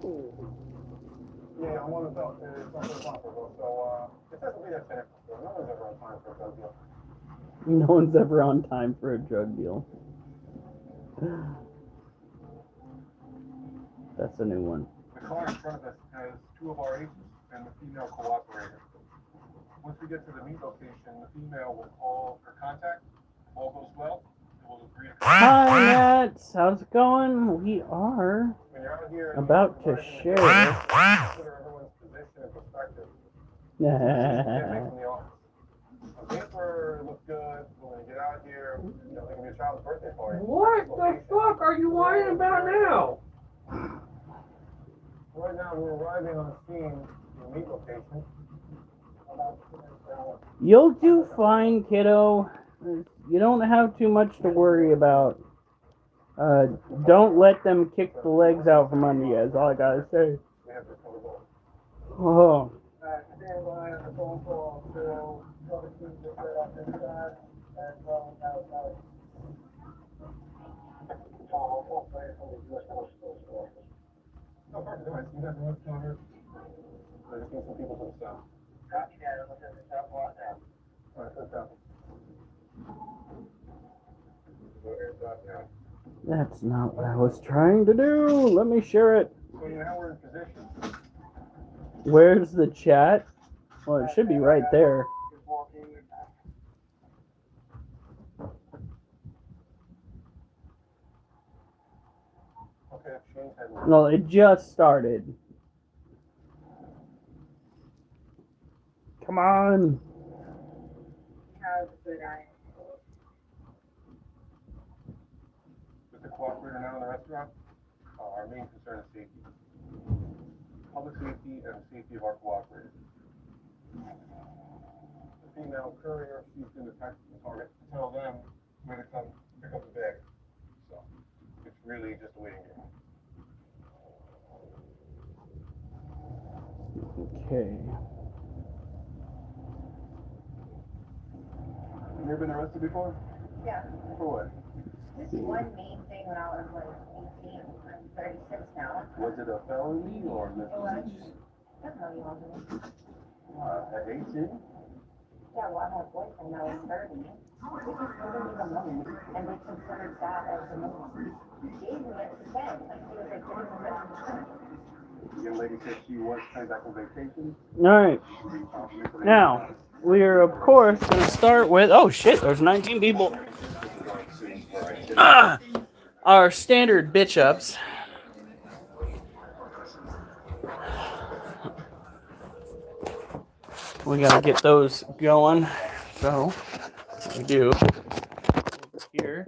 Yeah, I want to talk to something comfortable. So, it has to be a cynical. No one's ever on time for a drug deal. No one's ever on time for a drug deal. That's a new one. The car in front of us has two of our agents and the female cooperator. Once we get to the meet location, the female will call her contact. If all goes well, we'll agree to Hi, Nats. How's it going? We are when you're out here about to share. consider everyone's position and perspective. Can't make Yeah. from the office. On paper, it looks good, but when you get out here, it can be a child's birthday party. What the fuck are you whining about now? Right now, we're arriving on scene, the meet location. You'll do fine, kiddo. You don't have too much to worry about. Don't let them kick the legs out from under you, is all I gotta say. We have to cover both. Oh. Stand by on the phone call until other teams get set up inside and well outside. No, perfect. All right, you got the notes covered. I just need some people to the south. Copy that. Look at the south block now. All right, let's go. Go ahead, stop now. That's not what I was trying to do. Let me share it. So now we're in position. Where's the chat? Well, it should be right there. Okay, change that. Well, it just started. Come on. With the cooperator now in the restaurant, our main concern is safety. Public safety and the safety of our cooperators. The female courier, she's going to text the target to tell them where to come pick up the bag. So, it's really just a waiting game. Okay. Have you ever been arrested before? Yeah. For what? Just one main thing when I was like 18. I'm 36 now. Was it a felony or It was. Definitely wasn't. at 18? Yeah, well, I had a boyfriend that was 30. We just didn't even know. And they considered that as a movie. He gave me it to spend. Like, he was like, give me the The young lady said she was coming back on vacation. Alright. Now, we are, of course, going to start with... Oh, shit. There's 19 people. Our standard bitch ups. We gotta get those going. So, we do. Over here.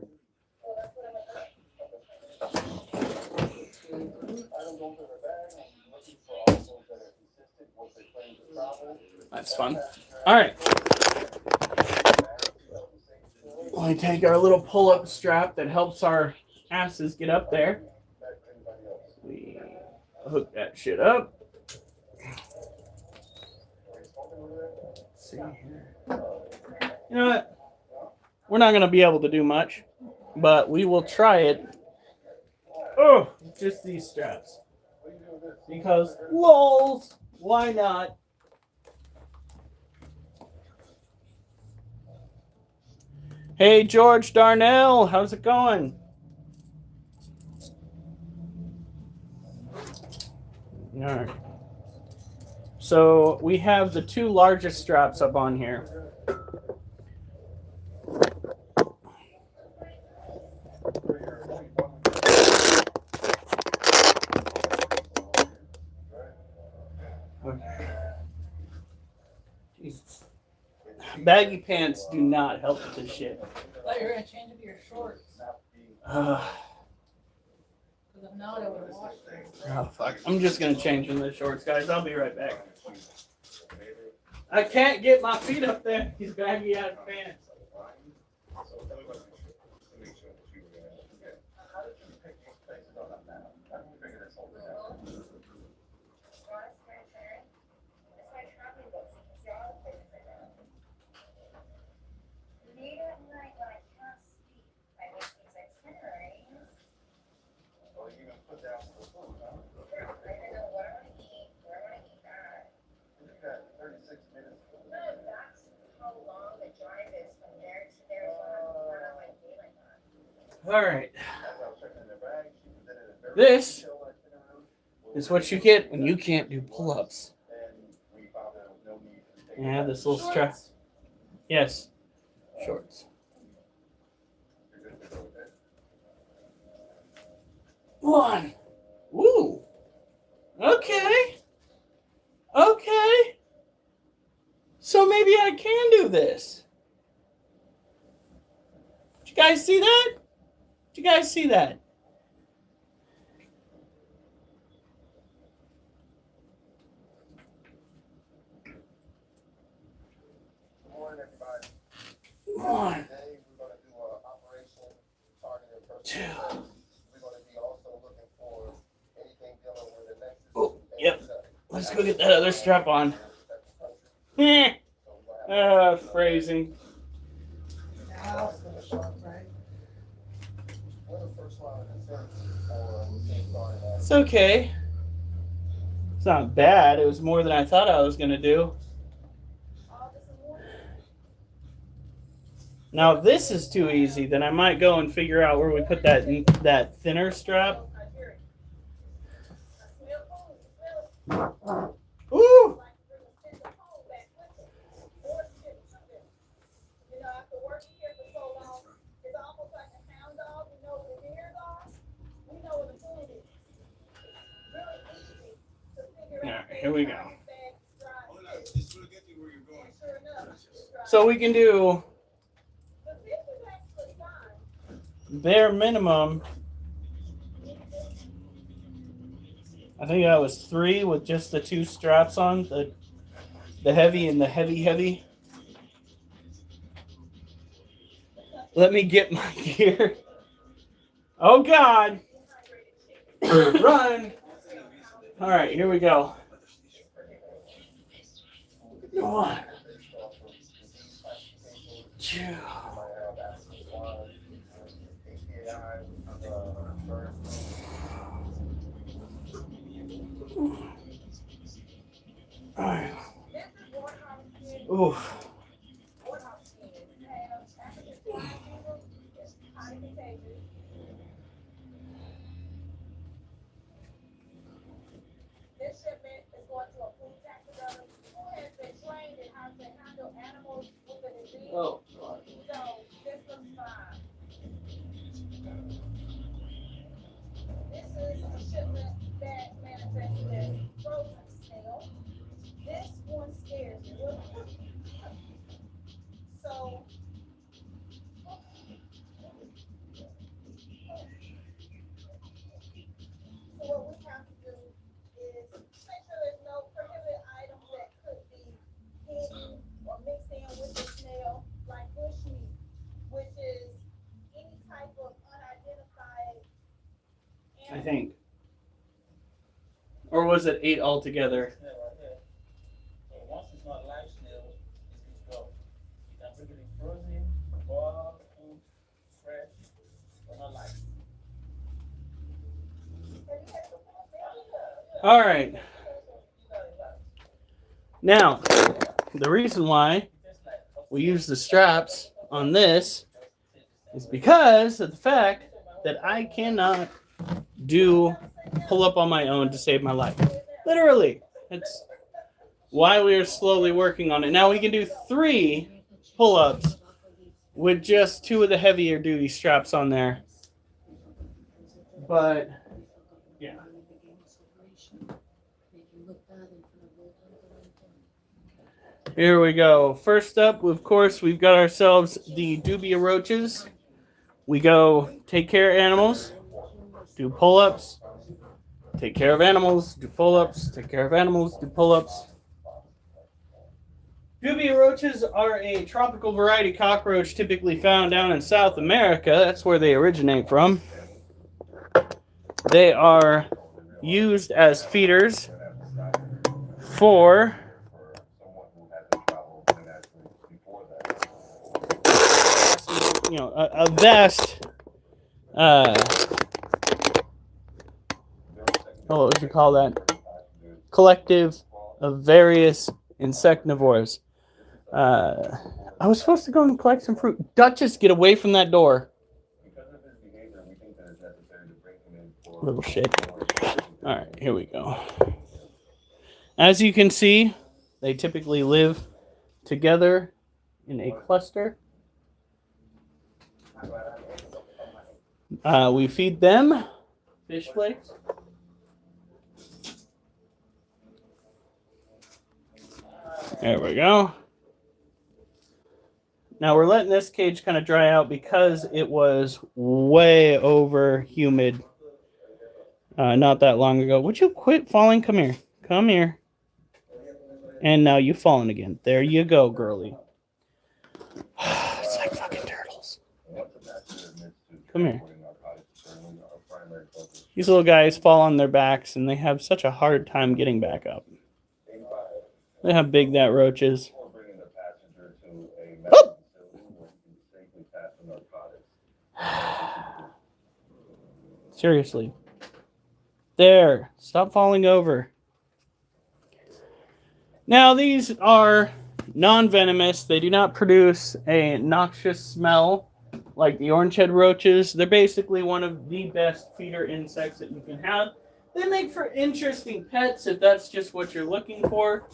That's fun. Alright. We take our little pull-up strap that helps our asses get up there. We hook that shit up. Let's see here. You know what? We're not going to be able to do much, but we will try it. Oh, just these straps. Because, lols, why not? Hey, George Darnell, how's it going? All right. So we have the two largest straps up on here. Okay. Jesus. Baggy pants do not help with this shit. I thought you were going to change into your shorts. Because if not, I would have washed them. Oh, fuck. I'm just going to change into the shorts, guys. I'll be right back. I can't get my feet up there. These baggy ass pants. All right. This is what you get when you can't do pull-ups. Yeah, this little strap. Yes, shorts. One. Woo. Okay. Okay. So maybe I can do this. Did you guys see that? Did you guys see that? One. Two. Oh, yep. Let's go get that other strap on. Phrasing. It's okay. It's not bad. It was more than I thought I was going to do. Now, if this is too easy, then I might go and figure out where we put that thinner strap. Ooh! Alright, here we go. So we can do bare minimum. I think that was 3 with just the 2 straps on, the heavy and the heavy. Let me get my gear. Oh God! Run! All right, here we go. 1, 2. All right. Ooh. This shipment is going to a food tax developer who has been trained in how to handle animals with a disease. Oh. So this looks fine. This is a shipment that manifested as frozen snail. This one scares me. So what we have to do is make sure there's no prohibited items that could be hidden or mixed in with the snail, like bushmeat, which is any type of unidentified I animal. think. Or was it 8 altogether? So once it's not live snail, it's good to go. You can bring it in frozen, boiled, cooked, fresh, but not live. All right. Now, the reason why we use the straps on this is because of the fact that I cannot do pull up on my own to save my life. Literally. That's why we are slowly working on it. Now we can do 3 pull-ups with just 2 of the heavier duty straps on there. But yeah. Here we go. First up, of course, we've got ourselves the dubia roaches. We go take care of animals, do pull-ups, take care of animals, do pull-ups, take care of animals, do pull-ups. Dubia roaches are a tropical variety cockroach typically found down in South America. That's where they originate from. They are used as feeders for a vast what would you call that? Collective of various insectivores. I was supposed to go and collect some fruit. Duchess, get away from that door. Little shit. All right, here we go. As you can see, they typically live together in a cluster. We feed them fish flakes. There we go. Now we're letting this cage kind of dry out because it was way over humid not that long ago. Would you quit falling? Come here. Come here. And now you've fallen again. There you go, girly. It's like fucking turtles. Come here. These little guys fall on their backs and they have such a hard time getting back up. Look how big that roach is. Oh! Seriously. There. Stop falling over. Now, these are non-venomous. They do not produce a noxious smell like the orange-head roaches. They're basically one of the best feeder insects that you can have. They make for interesting pets if that's just what you're looking for.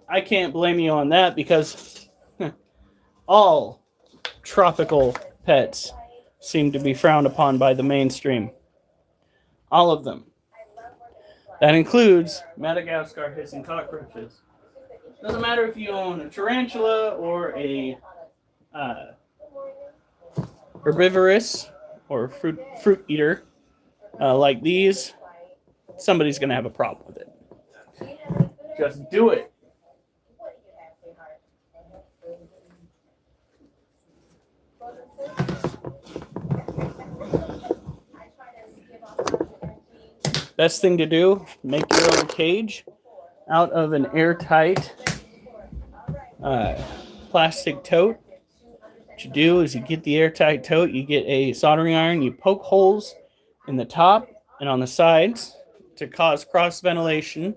I can't blame you on that because all tropical pets seem to be frowned upon by the mainstream. All of them. That includes Madagascar hissing cockroaches. Doesn't matter if you own a tarantula or a herbivorous or fruit eater like these, somebody's going to have a problem with it. Just do it. Best thing to do, make your own cage out of an airtight plastic tote. What you do is you get the airtight tote, you get a soldering iron, you poke holes in the top and on the sides to cause cross ventilation.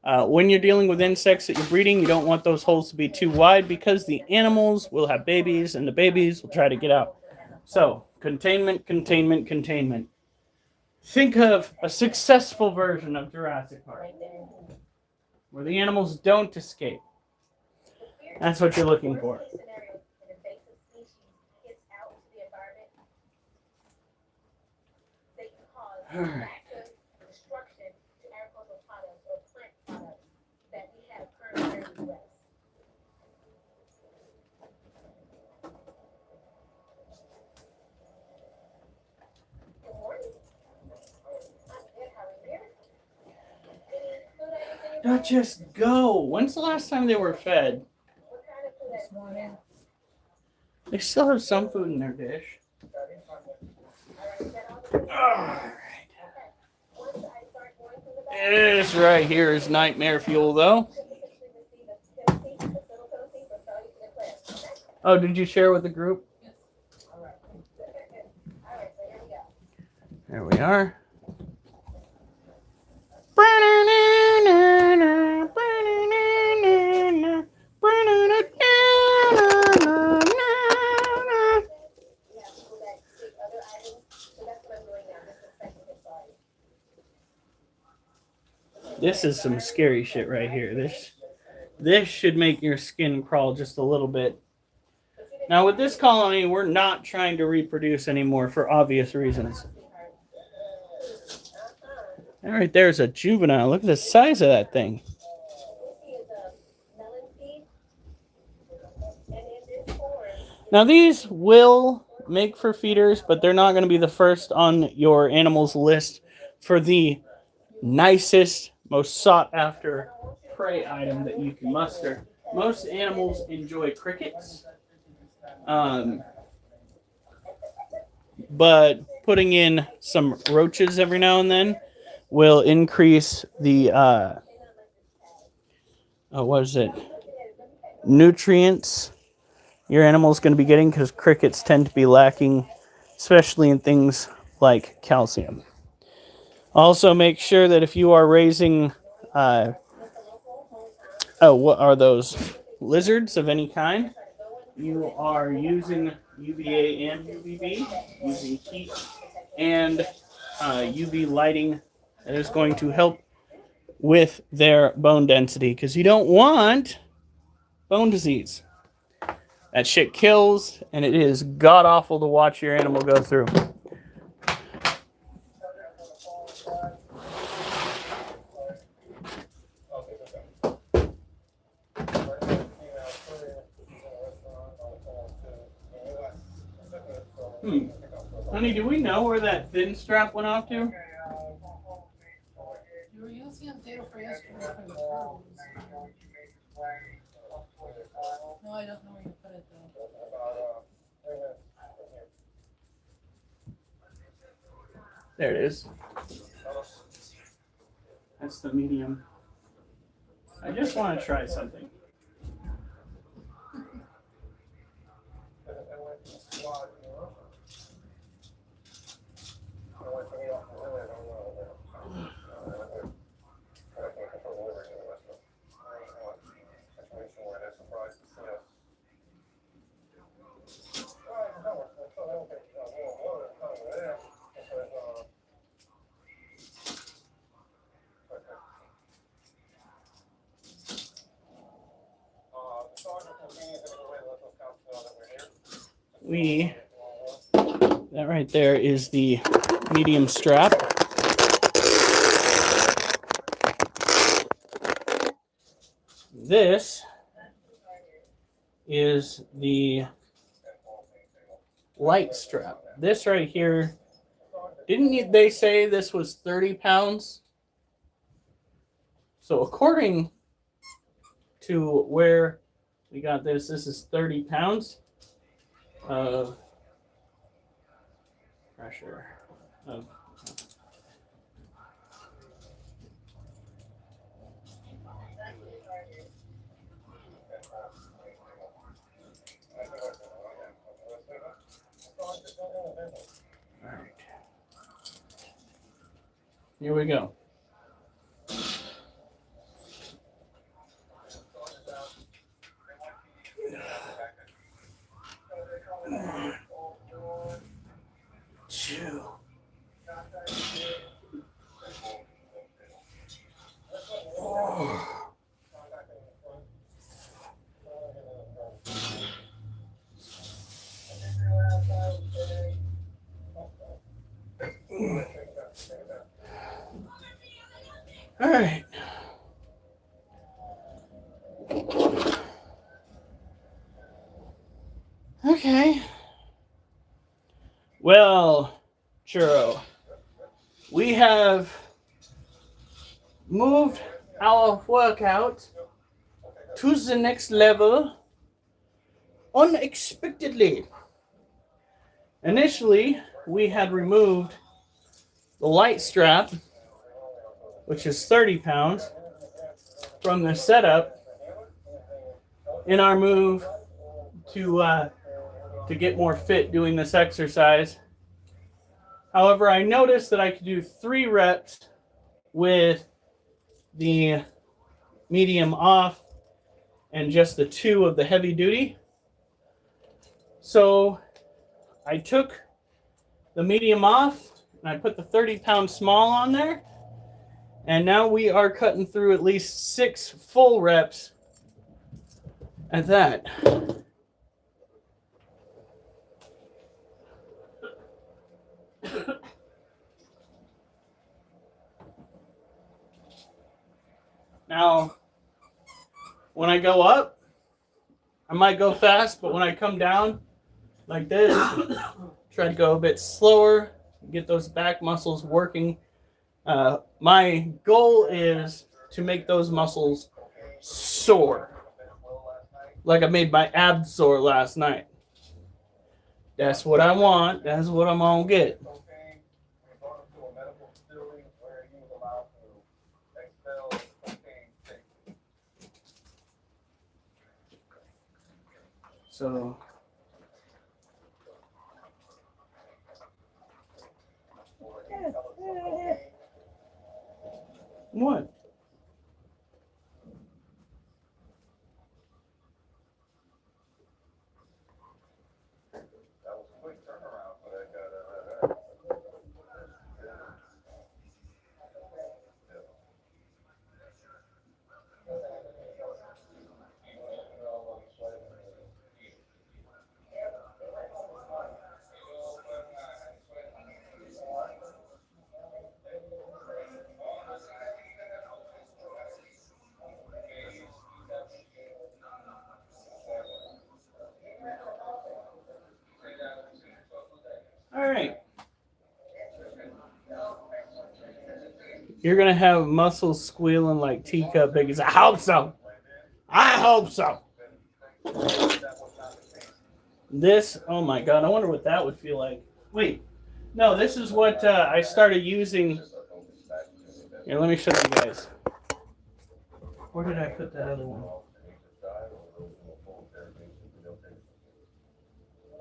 When you're dealing with insects that you're breeding, you don't want those holes to be too wide because the animals will have babies and the babies will try to get out. So, containment, containment, containment. Think of a successful version of Jurassic Park where the animals don't escape. That's what you're looking for. All right. Not just go. When's the last time they were fed? This morning. They still have some food in their dish. Alright. This right here is nightmare fuel, though. Oh, did you share with the group? There we are. This is some scary shit right here. This should make your skin crawl just a little bit. Now with this colony, we're not trying to reproduce anymore for obvious reasons. All right, there's a juvenile. Look at the size of that thing. Now these will make for feeders, but they're not going to be the first on your animal's list for the nicest, most sought after prey item that you can muster. Most animals enjoy crickets, but putting in some roaches every now and then will increase the nutrients your animal's going to be getting, because crickets tend to be lacking, especially in things like calcium. Also, make sure that if you are raising, what are those? Lizards of any kind, you are using UVA and UVB, using heat and UV lighting that is going to help with their bone density, because you don't want bone disease. That shit kills, and it is god awful to watch your animal go through. Honey, do we know where that thin strap went off to? You were using a data for yesterday for the pearls. No, I don't know where you put it though. There it is. That's the medium. I just want to try something. That right there is the medium strap. This is the light strap. This right here, didn't they say this was 30 pounds? So according to where we got this is 30 pounds of pressure. All right. Here we go. Two. All right. Okay. Well, Churro, we have moved our workout to the next level unexpectedly. Initially, we had removed the light strap, which is 30 pounds, from the setup in our move to get more fit doing this exercise. However, I noticed that I could do 3 reps with the medium off and just the 2 of the heavy duty. So I took the medium off and I put the 30-pound small on there. And now we are cutting through at least 6 full reps at that. Now, when I go up, I might go fast, but when I come down like this, try to go a bit slower, get those back muscles working. My goal is to make those muscles sore, like I made my abs sore last night. That's what I want. That's what I'm gonna get. So what? you're gonna have muscles squealing like teacup babies. I hope so. I hope so. This, oh my god, I wonder what that would feel like. Wait, no, this is what I started using. Here, let me show you guys. Where did I put that other one?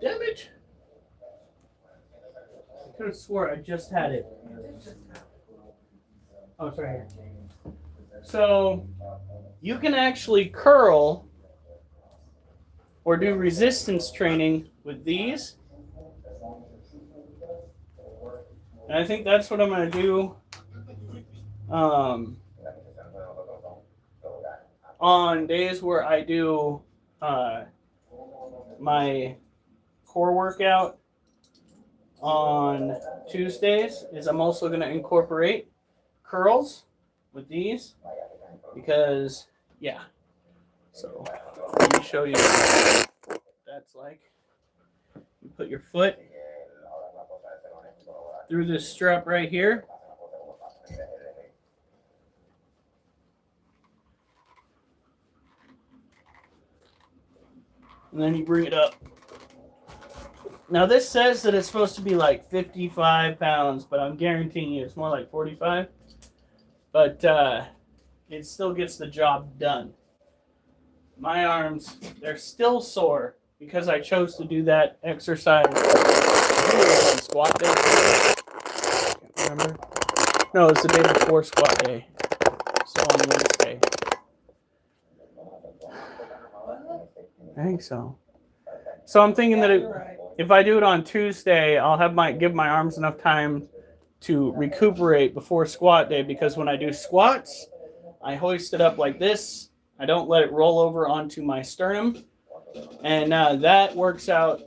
Damn it! I could have swore I just had it. Oh, it's right here. So, you can actually curl or do resistance training with these. And I think that's what I'm going to do on days where I do my core workout on Tuesdays. Is I'm also going to incorporate curls with these because, yeah. So let me show you what that's like. You put your foot through this strap right here. And then you bring it up. Now this says that it's supposed to be like 55 pounds, but I'm guaranteeing you it's more like 45. But it still gets the job done. My arms, they're still sore because I chose to do that exercise. I think it was on squat day. I can't remember. No, it was the day before squat day. So on Wednesday. I think so. So I'm thinking that if I do it on Tuesday, I'll have give my arms enough time to recuperate before squat day, because when I do squats, I hoist it up like this. I don't let it roll over onto my sternum, and that works out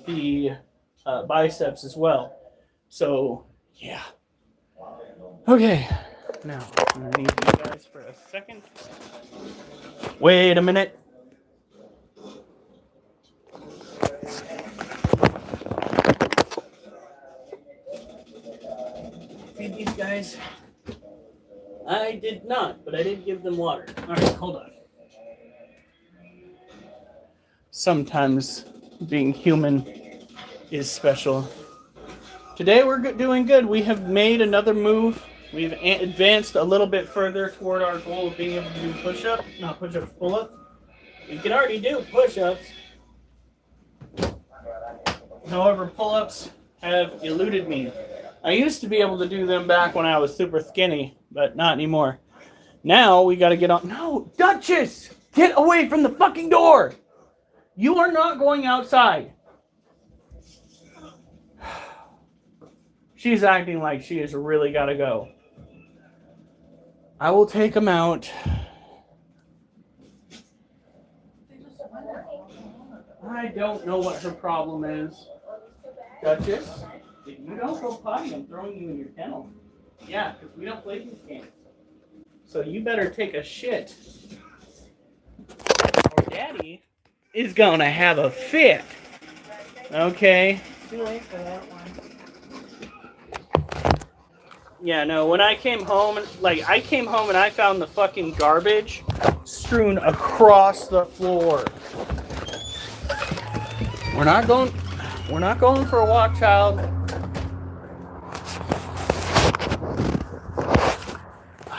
the biceps as well. So yeah. Okay. Now I'm gonna need you guys for a second. Wait a minute. Feed these guys. I did not, but I did give them water. All right, hold on. Sometimes being human is special. Today we're doing good. We have made another move. We've advanced a little bit further toward our goal of being able to do push-ups. Not push-ups, pull-ups. You can already do push-ups. However, pull-ups have eluded me. I used to be able to do them back when I was super skinny, but not anymore. Now we got to get on. No, Duchess! Get away from the fucking door! You are not going outside. She's acting like she has really got to go. I will take him out. I don't know what her problem is. Duchess, if you don't go potty, I'm throwing you in your kennel. Yeah, because we don't play these games. So you better take a shit. Or Daddy is going to have a fit. Okay. Too late for that one. Yeah, no, when I came home, I came home and I found the fucking garbage strewn across the floor. We're not going for a walk, child.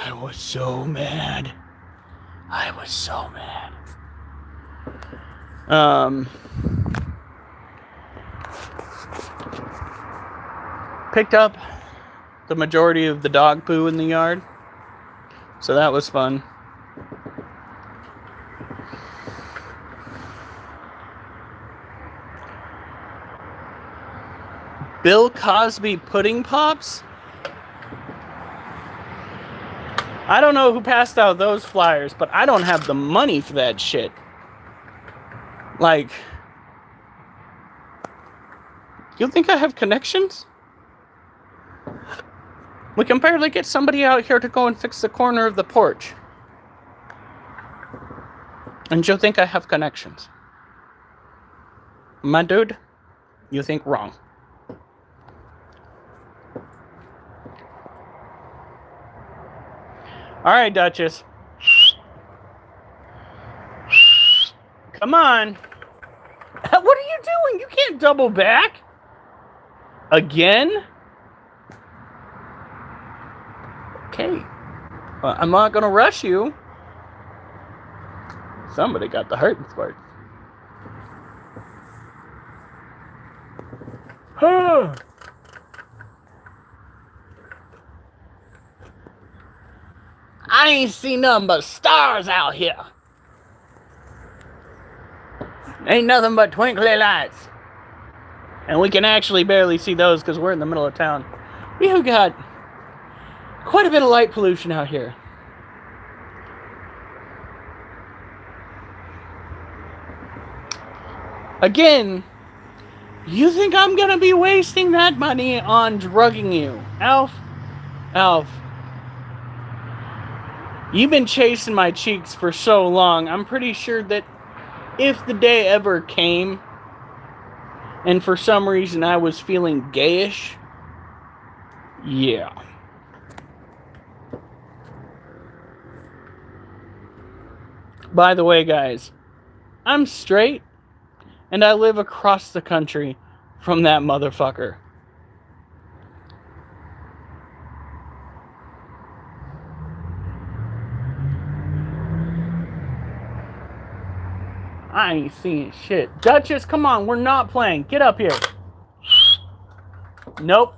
I was so mad. Picked up the majority of the dog poo in the yard. So that was fun. Bill Cosby pudding pops? I don't know who passed out those flyers, but I don't have the money for that shit. Like, you think I have connections? We can barely get somebody out here to go and fix the corner of the porch. And you think I have connections? My dude, you think wrong. All right, Duchess. Come on. What are you doing? You can't double back. Again? Okay. Well, I'm not going to rush you. Somebody got the hurting sparks. I ain't seen nothing but stars out here. Ain't nothing but twinkly lights. And we can actually barely see those because we're in the middle of town. We have got quite a bit of light pollution out here. Again, you think I'm gonna be wasting that money on drugging you? Alf, you've been chasing my cheeks for so long. I'm pretty sure that if the day ever came and for some reason I was feeling gayish, yeah. By the way, guys, I'm straight and I live across the country from that motherfucker. I ain't seeing shit. Duchess, come on, we're not playing. Get up here. Nope.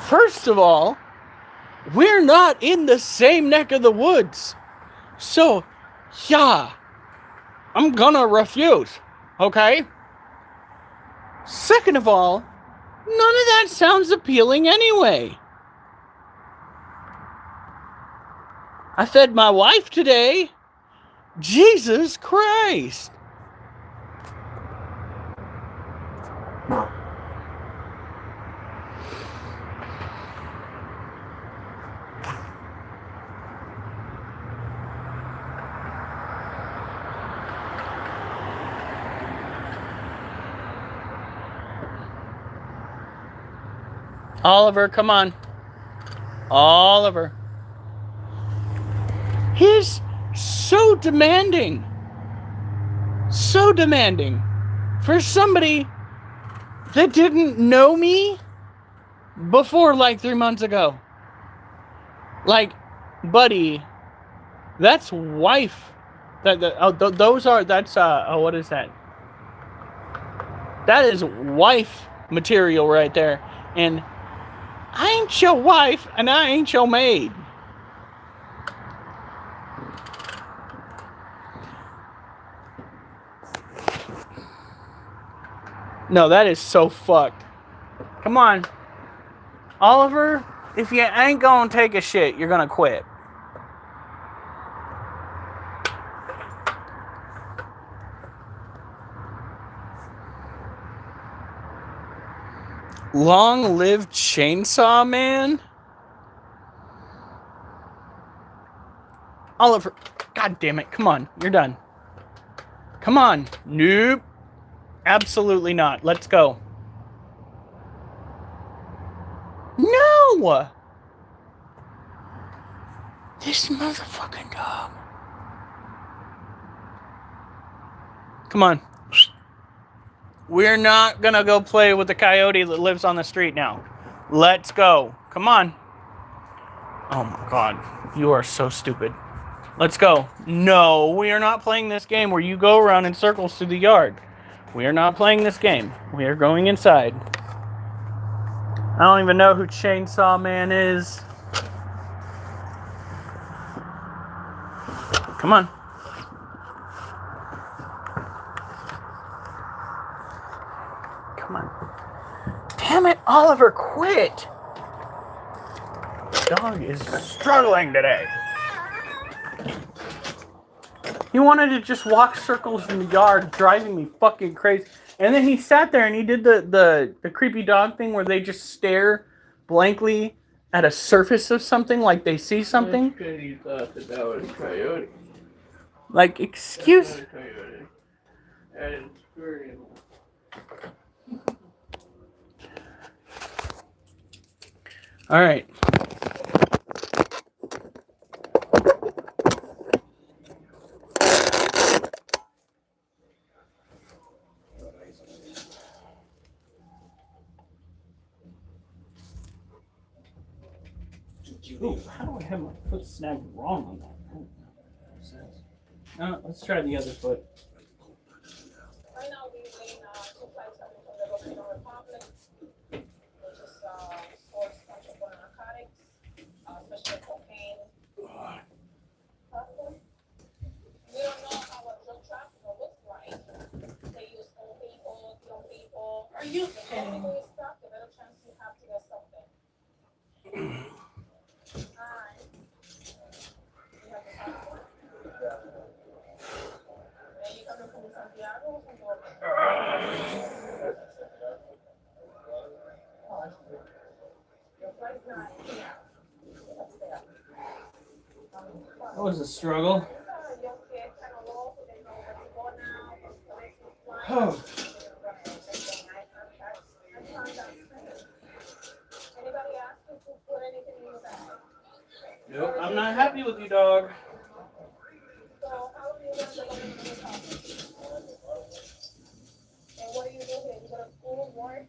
First of all, we're not in the same neck of the woods. So, yeah, I'm gonna refuse, okay? Second of all, none of that sounds appealing anyway. I fed my wife today. Jesus Christ. Oliver, come on. Oliver. He's so demanding. So demanding. For somebody that didn't know me before like 3 months ago. Like, buddy, that's wife. Those are, that's, what is that? That is wife material right there. And I ain't your wife, and I ain't your maid. No, that is so fucked. Come on. Oliver, if you ain't gonna take a shit, you're gonna quit. Long live Chainsaw Man? Oliver, god damn it, come on, you're done. Come on. Nope. Absolutely not. Let's go. No! This motherfucking dog. Come on. We're not gonna go play with the coyote that lives on the street now. Let's go. Come on. Oh my god. You are so stupid. Let's go. No, we are not playing this game where you go around in circles through the yard. We are not playing this game. We are going inside. I don't even know who Chainsaw Man is. Come on. Come on. Damn it, Oliver, quit. dog is struggling today. He wanted to just walk circles in the yard, driving me fucking crazy. And then he sat there and he did the creepy dog thing where they just stare blankly at a surface of something like they see something. Because he thought that was a coyote. Like, excuse... That's not a coyote. That is pretty. All right. Ooh, how do I have my foot snagged wrong on that? Let's try the other foot. Right now, we're getting two flights coming from the Dominican Republic, which is source bunch of narcotics, especially cocaine. We don't know how a drug trafficker looks like. They use old people, young people. Are you The kidding? more you stop, the better chance you have to get something. And you have the passport. And you coming from Santiago or from your flight's not here. That's there. That was a struggle. Young kid kind of low, so they know where to go now. The next flight. Oh. Anybody ask you to put anything in your bag? Nope, I'm not happy with you, dog. So how do you learn the language of the topic? And what do you do here? You go to school, work?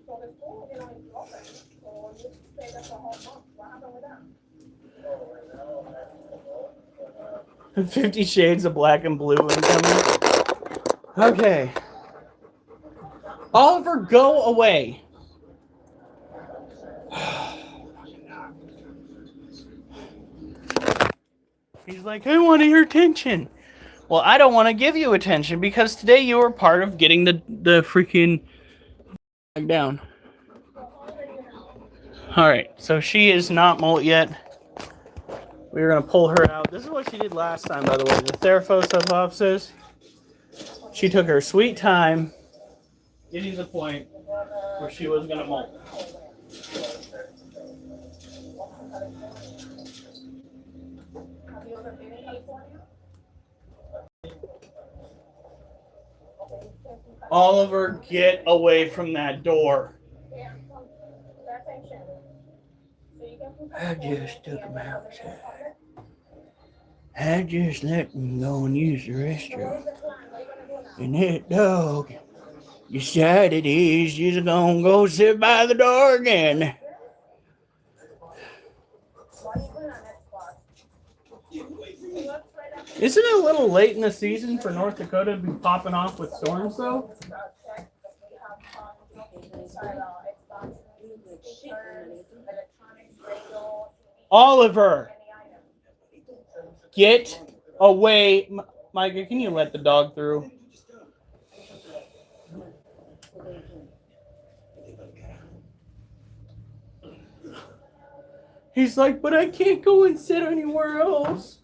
So the school, is open. So you stay there for a whole month. What happened with that? 50 Shades of Black and Blue incoming. Okay. Oliver, go away. He's like, I want your attention. Well, I don't want to give you attention because today you were part of getting the freaking down. Alright, so she is not molt yet. We're going to pull her out. This is what she did last time, by the way. The Theraphosa. She took her sweet time getting to the point where she was going to molt. Have you ever been in California? Oliver, get away from that door. Yeah, pay attention. So you get from I California, just took him and out. the Republic. I just let him go and use the restroom. What is the plan? What are you gonna do now? And that dog decided he's just gonna go sit by the door again. Why are you going on Xbox? Isn't it a little late in the season for North Dakota to be popping off with storms, though? Oliver, get away. Micah, can you let the dog through? He's like, but I can't go and sit anywhere else.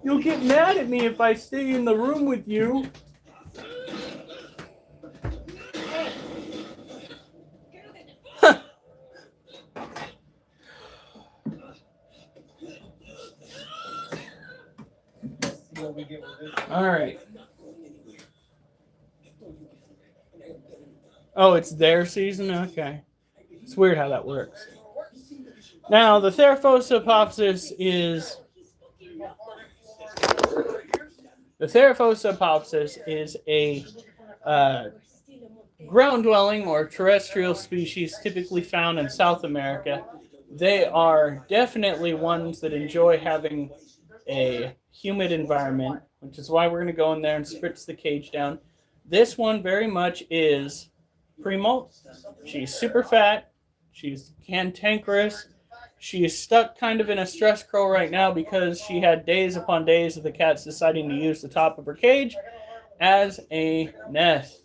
You'll get mad at me if I stay in the room with you. All right. Oh, it's their season? Okay. It's weird how that works. Now, the Theraphosa is... The Theraphosa is a ground-dwelling or terrestrial species typically found in South America. They are definitely ones that enjoy having a humid environment, which is why we're going to go in there and spritz the cage down. This one very much is pre-molt. She's super fat. She's cantankerous. She is stuck kind of in a stress curl right now because she had days upon days of the cats deciding to use the top of her cage as a nest.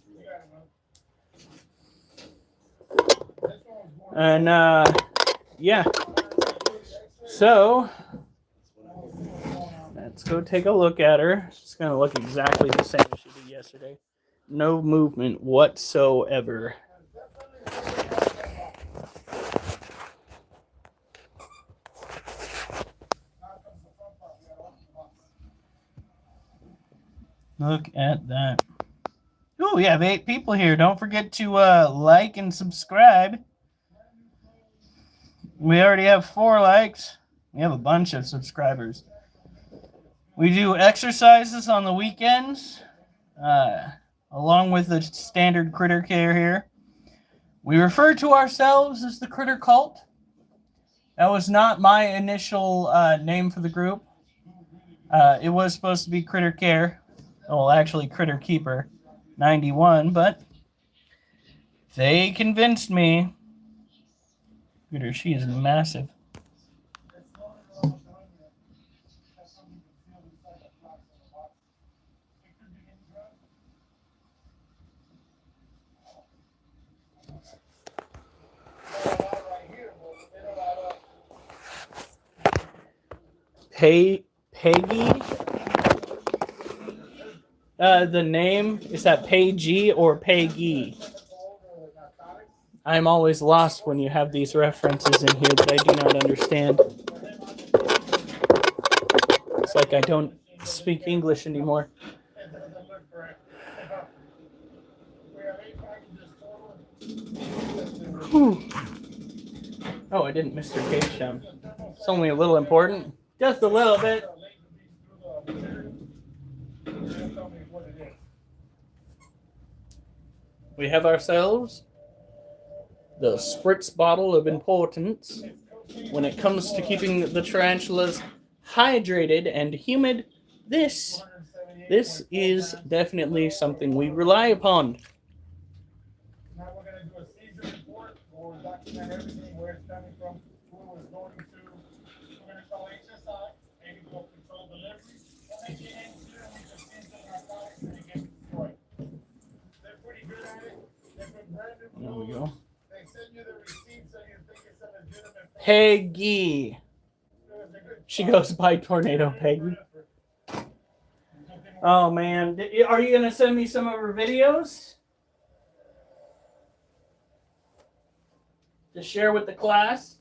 And yeah. So let's go take a look at her. It's gonna look exactly the same as she did yesterday. No movement whatsoever. Look at that. Oh, we have 8 people here. Don't forget to like and subscribe. We already have 4 likes. We have a bunch of subscribers. We do exercises on the weekends, along with the standard critter care here. We refer to ourselves as the Critter Cult. That was not my initial name for the group. It was supposed to be Critter Care. Well, actually Critter Keeper 91, but they convinced me. Look at her, she is massive. Peggy? The name, is that Peggy or Peggy? I'm always lost when you have these references in here that I do not understand. It's like I don't speak English anymore. Whew. Oh, I didn't miss her cage down. It's only a little important. Just a little bit. We have ourselves the spritz bottle of importance when it comes to keeping the tarantulas hydrated and humid. This is definitely something we rely upon. Now we're gonna do a seizure report, we'll document everything, where it's coming from, who it was going to. We're gonna call HSI, maybe we'll control delivery, or maybe any clear we just send them narcotics and it gets destroyed. They're pretty good at it. They put brand new There we rules. go. They send you the receipt so you think it's a legitimate. Peggy. She goes by Tornado Peggy. Oh man, are you gonna send me some of her videos to share with the class?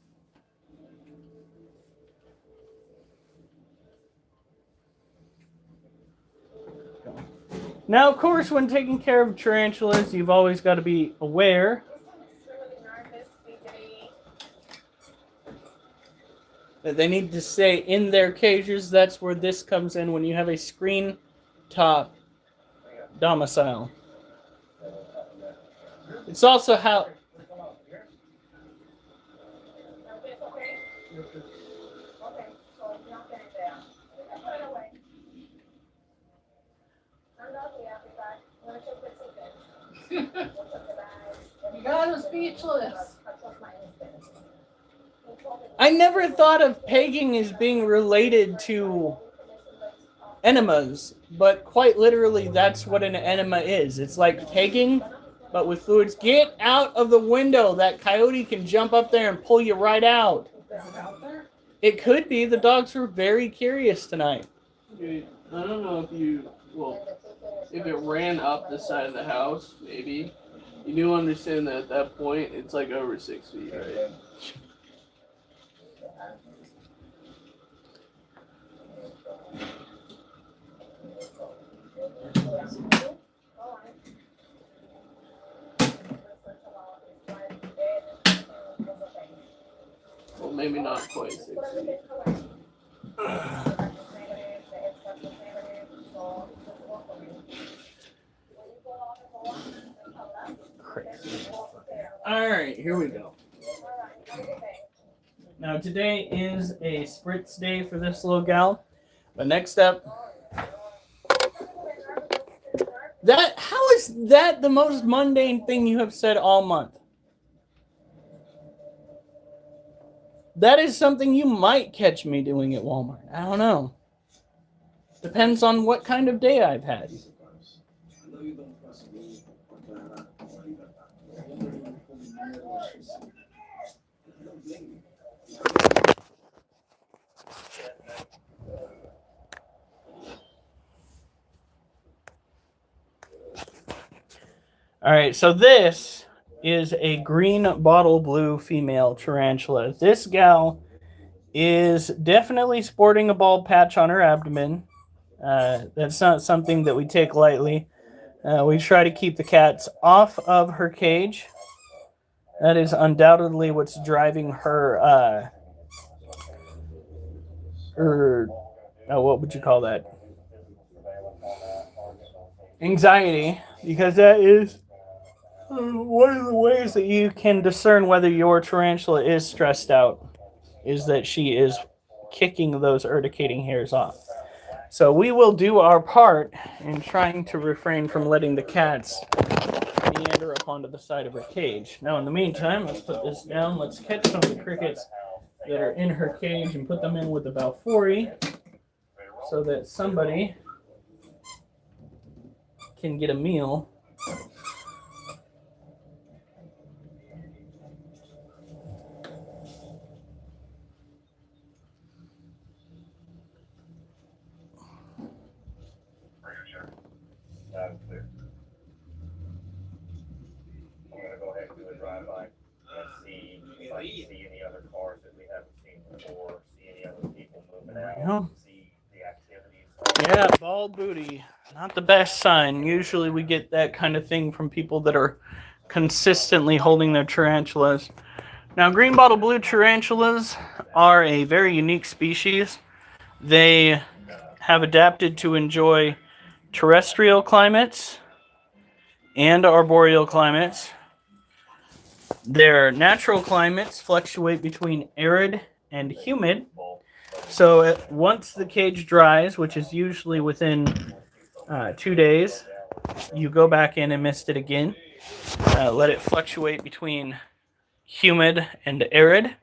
Now, of course, when taking care of tarantulas, you've always got to be aware that they need to stay in their cages. That's where this comes in when you have a screen top domicile. It's also how... You got him speechless. I never thought of pegging as being related to enemas, but quite literally that's what an enema is. It's like pegging, but with fluids. Get out of the window. That coyote can jump up there and pull you right out. Is it out there? It could be. The dogs were very curious tonight. Dude, I don't know if you, well, if it ran up the side of the house, maybe. You do understand that at that point, it's like over 6 feet, right? Well, maybe not quite 6 feet. Alright, here we go. Now today is a spritz day for this little gal. But next up, how is that the most mundane thing you have said all month? That is something you might catch me doing at Walmart. I don't know. Depends on what kind of day I've had. All right, so this is a green bottle blue female tarantula. This gal is definitely sporting a bald patch on her abdomen. That's not something that we take lightly. We try to keep the cats off of her cage. That is undoubtedly what's driving her what would you call that? Anxiety, because that is one of the ways that you can discern whether your tarantula is stressed out, is that she is kicking those urticating hairs off. So we will do our part in trying to refrain from letting the cats meander up onto the side of her cage. Now, in the meantime, let's put this down. Let's catch some of the crickets that are in her cage and put them in with the Balfouri so that somebody can get a meal. Clear. I'm gonna go ahead and do a drive-by and see if I can see any other cars that we haven't seen before, see any other people moving out, see the activities. Yeah, bald booty. Not the best sign. Usually we get that kind of thing from people that are consistently holding their tarantulas. Now, green bottle blue tarantulas are a very unique species. They have adapted to enjoy terrestrial climates and arboreal climates. Their natural climates fluctuate between arid and humid. So once the cage dries, which is usually within 2 days, you go back in and mist it again. Let it fluctuate between humid and arid,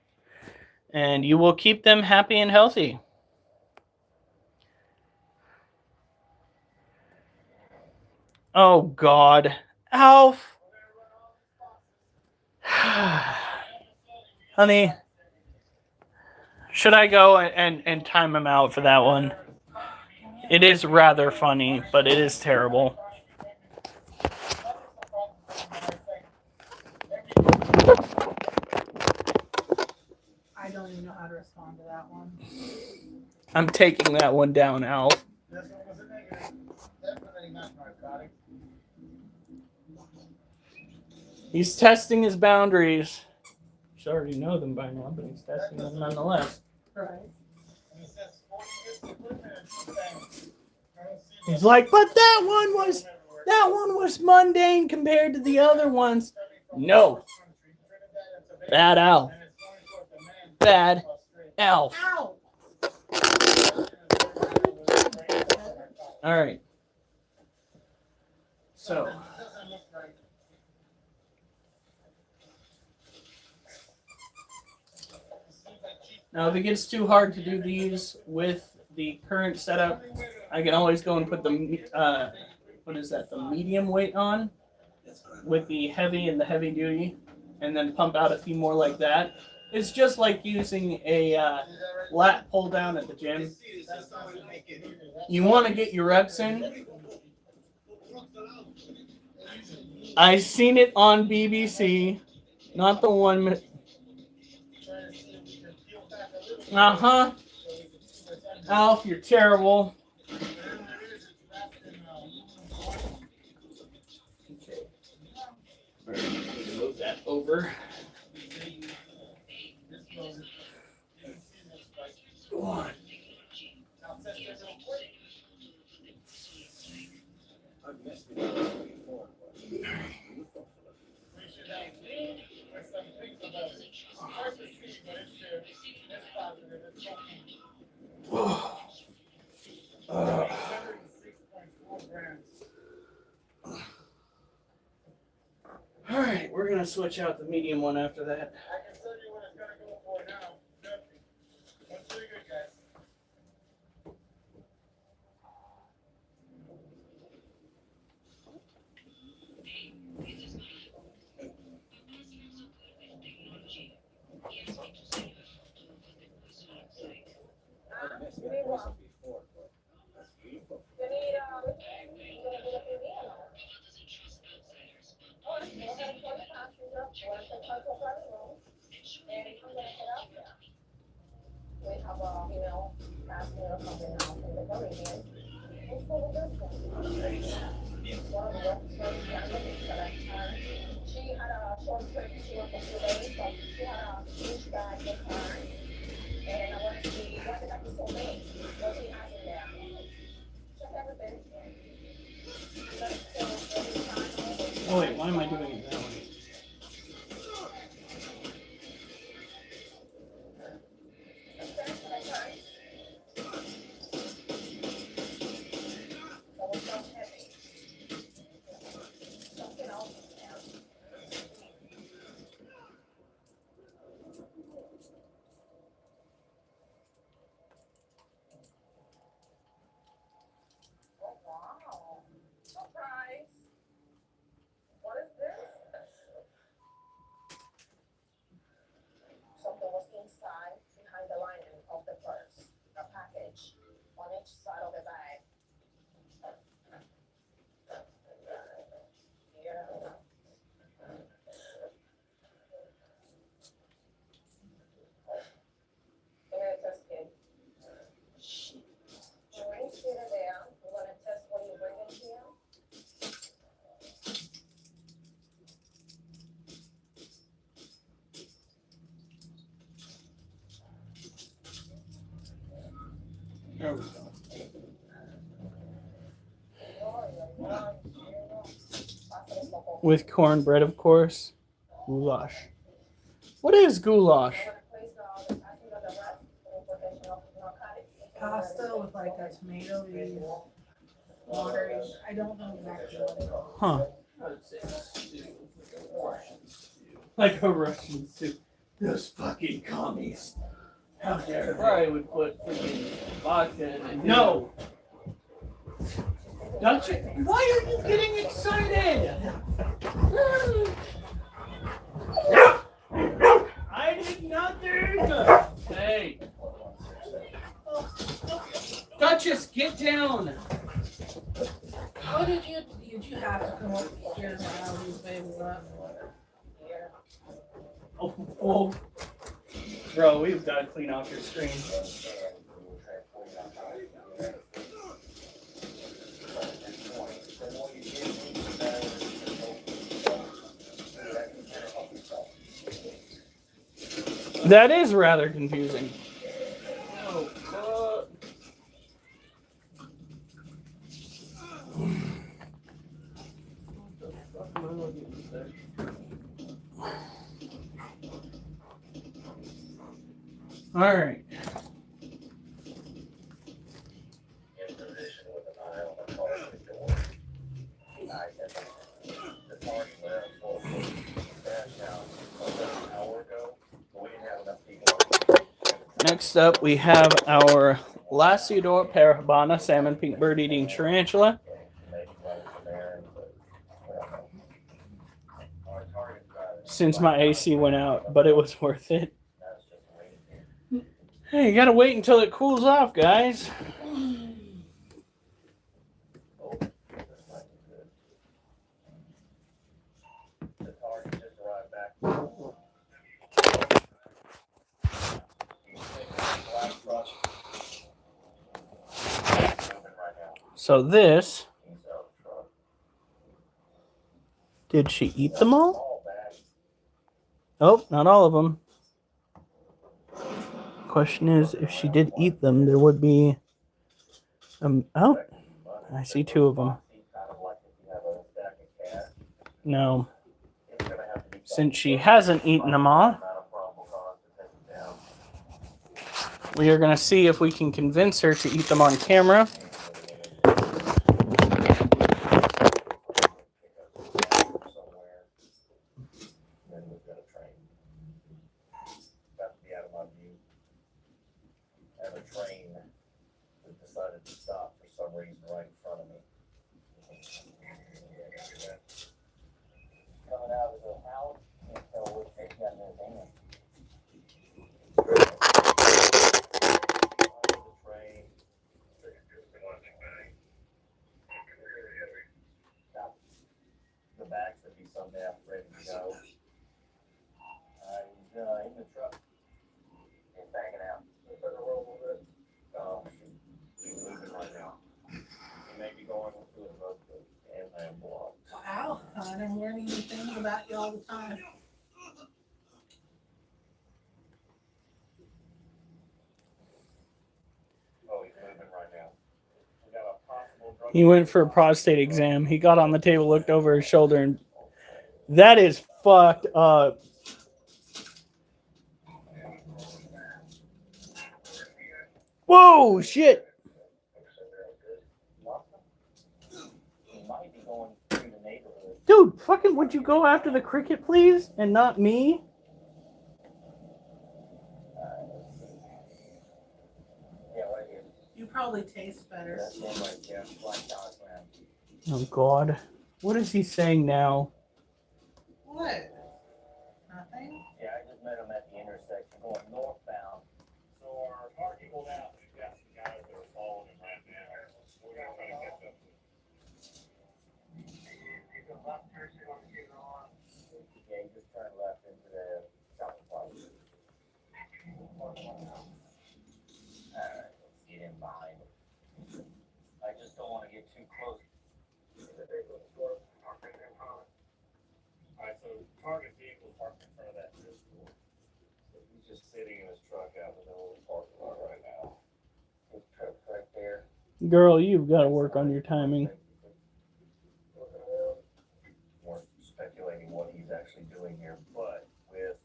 and you will keep them happy and healthy. Oh, God. Alf! Honey, should I go and time him out for that one? It is rather funny, but it is terrible. I don't even know how to respond to that one. I'm taking that one down, Alf. This one was a negative. Definitely not narcotic. He's testing his boundaries. You should already know them by now, but he's testing them nonetheless. Right. And it says 40 years equipment and 2 things. I don't see He's like, but that one was mundane compared to the other ones. No. Bad Alf. Bad Alf. Ow! All right. So. Now, if it gets too hard to do these with the current setup, I can always go and put the the medium weight on with the heavy and the heavy duty, and then pump out a few more like that. It's just like using a lat pull down at the gym. You want to get your reps in. I've seen it on BBC, not the one. Uh-huh. Alf, you're terrible. Okay. Move that over. One. All right, we're gonna switch out the medium one after that. I can tell you what it's gonna go for now. Nothing. That's really good, guys. female masculine or something now from the Caribbean. And so with this one, one of the representatives young ladies that I turned, she had a short trip, she worked for 2 days, but she had a huge bag with her. And I wanted to see why the bag is so big, what she has in there. Check everything. Oh wait, why am I doing it that way? Wow. Surprise. What is this? Something was inside, behind the lining of the purse. A package on each side of the bag. Yeah. Give me a test kit. Bring it there. We're gonna test what you bring in here. There we go. With cornbread, of course. Goulash. What is goulash? Pasta with like a tomatoey, watery. I don't know exactly what it is. Huh. I would say stew, like a Russian stew. Like a Russian soup. Those fucking commies. How dare they? Probably would put freaking vodka in it. No! Don't you? Why are you getting excited? I did nothing! Hey, Duchess, get down! How did you have to come up here and allow these babies up? Oh. Bro, we've got to clean off your screen. That is rather confusing. oh, what the fuck am I looking at there? All right. In position with an eye on the car door. The party left, well, crashed out about an hour ago, but we didn't have enough people. Next up, we have our Lasiodor parabana salmon pink bird eating tarantula. Since my AC went out, but it was worth it. Hey, you gotta wait until it cools off, guys. So this, did she eat them all? Oh, not all of them. Question is, if she did eat them, there would be, oh, I see 2 of them. No. Since she hasn't eaten them all, we are going to see if we can convince her to eat them on camera. the time. Oh, he's moving right now. We got a possible drug. He went for a prostate exam. He got on the table, looked over his shoulder, and that is fucked up. Whoa, shit. He might be going through the neighborhood. Dude, fucking would you go after the cricket, please? And not me? Yeah, right here. You probably taste better. That's one right there. Black dog man. Oh, God. What is he saying now? What? Nothing? Yeah, I just met him at the intersection going northbound. So our parking will now, we've got some guys that are following him right now. We're gonna try to catch up to him. Yeah, he just turned left into the shopping plaza. Alright, let's get in behind him. I just don't want to get too close. Alright, so target vehicle parked in front of that rear school. He's just sitting in his truck out in the middle of the parking lot right now. His truck right there. Girl, you've got to work on your timing. Weren't speculating what he's actually doing here, but with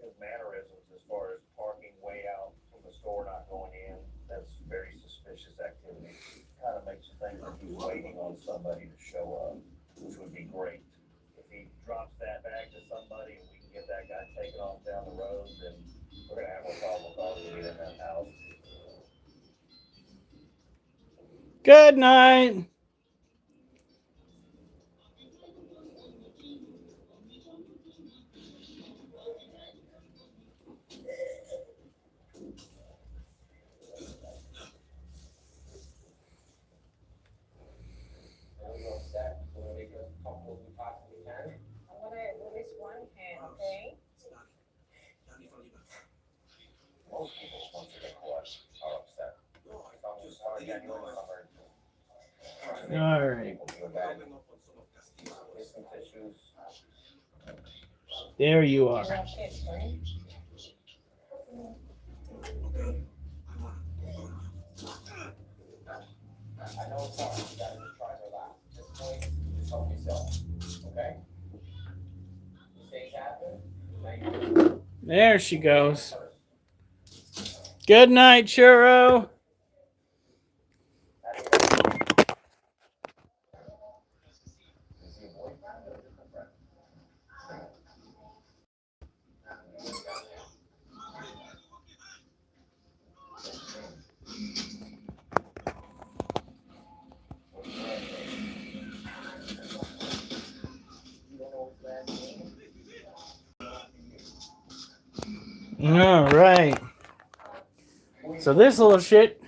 his mannerisms as far as parking way out from the store, not going in, that's very suspicious activity. Kind of makes you think that he's waiting on somebody to show up, which would be great. If he drops that bag to somebody and we can get that guy taken off down the road, then we're gonna have a problem with all the in that house. Good night. I'm gonna release one hand, okay? Most people, once they get caught, are upset. I'm just sorry, I knew it was emergency. All right. People feel bad. Get some tissues. There you are. Okay, right? I know it's hard, you gotta just try to relax. This point, just help yourself, okay? Stay happy. There she goes. Good night, Churro. All right. So this little shit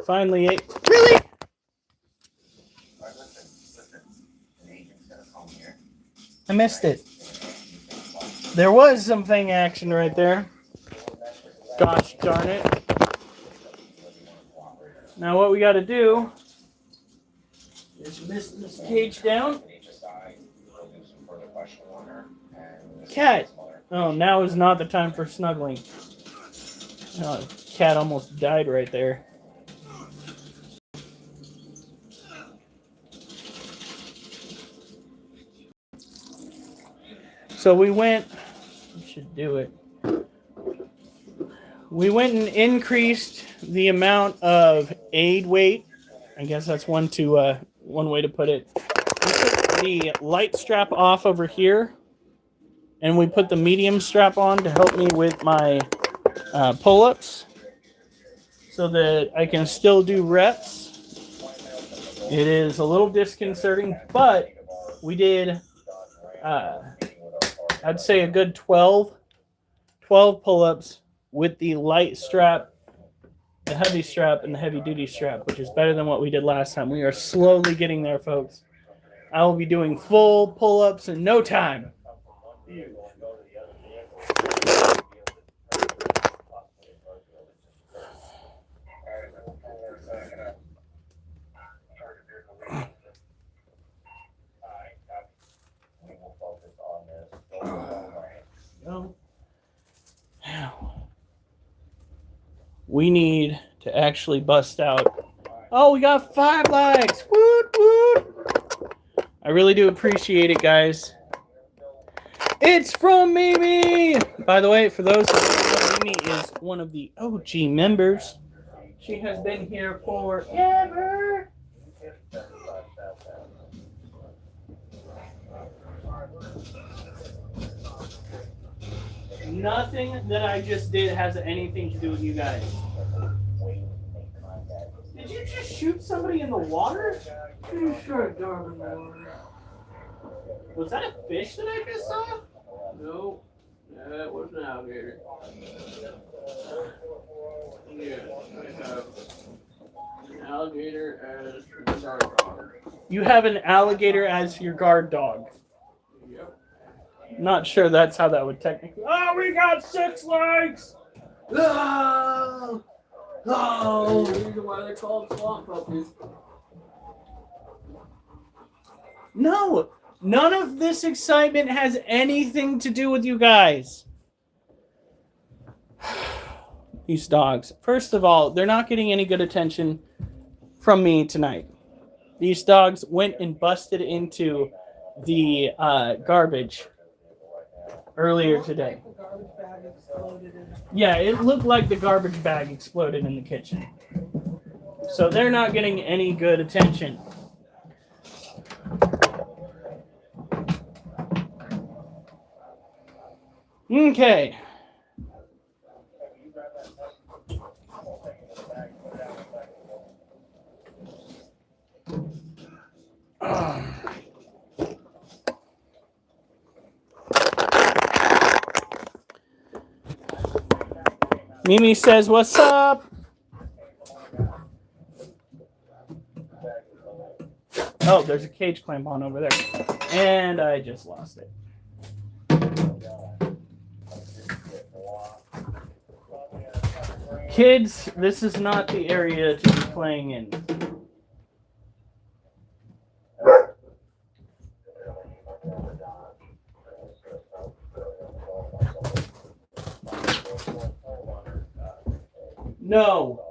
finally ate. Really? I missed it. There was some Fang action right there. Gosh darn it. Now what we got to do is mist this cage down. Cat. Oh, now is not the time for snuggling. Oh, cat almost died right there. So we went, we should do it. We went and increased the amount of aid weight. I guess that's one way to put it. We took the light strap off over here, and we put the medium strap on to help me with my pull-ups, so that I can still do reps. It is a little disconcerting, but we did, I'd say a good 12 pull-ups with the light strap, the heavy strap, and the heavy-duty strap, which is better than what we did last time. We are slowly getting there, folks. I will be doing full pull-ups in no time. we need to actually bust out. Oh, we got 5 likes. Woot, woot. I really do appreciate it, guys. It's from Mimi. By the way, for those who don't know, Mimi is one of the OG members. She has been here forever. Nothing that I just did has anything to do with you guys. Did you just shoot somebody in the water? You sure darling water. Was that a fish that I just saw? No, that was an alligator. Yeah, I have an alligator as my guard dog. You have an alligator as your guard dog. Yep. Not sure that's how that would technically. Oh, we got 6 likes! Oh! Oh! The reason why they're called swamp puppies. No! None of this excitement has anything to do with you guys. These dogs. First of all, they're not getting any good attention from me tonight. These dogs went and busted into the garbage earlier today. The garbage bag exploded in it. Yeah, it looked like the garbage bag exploded in the kitchen. So they're not getting any good attention. Okay. Mimi says, "What's up?" Oh, there's a cage clamp on over there. And I just lost it. Kids, this is not the area to be playing in. No.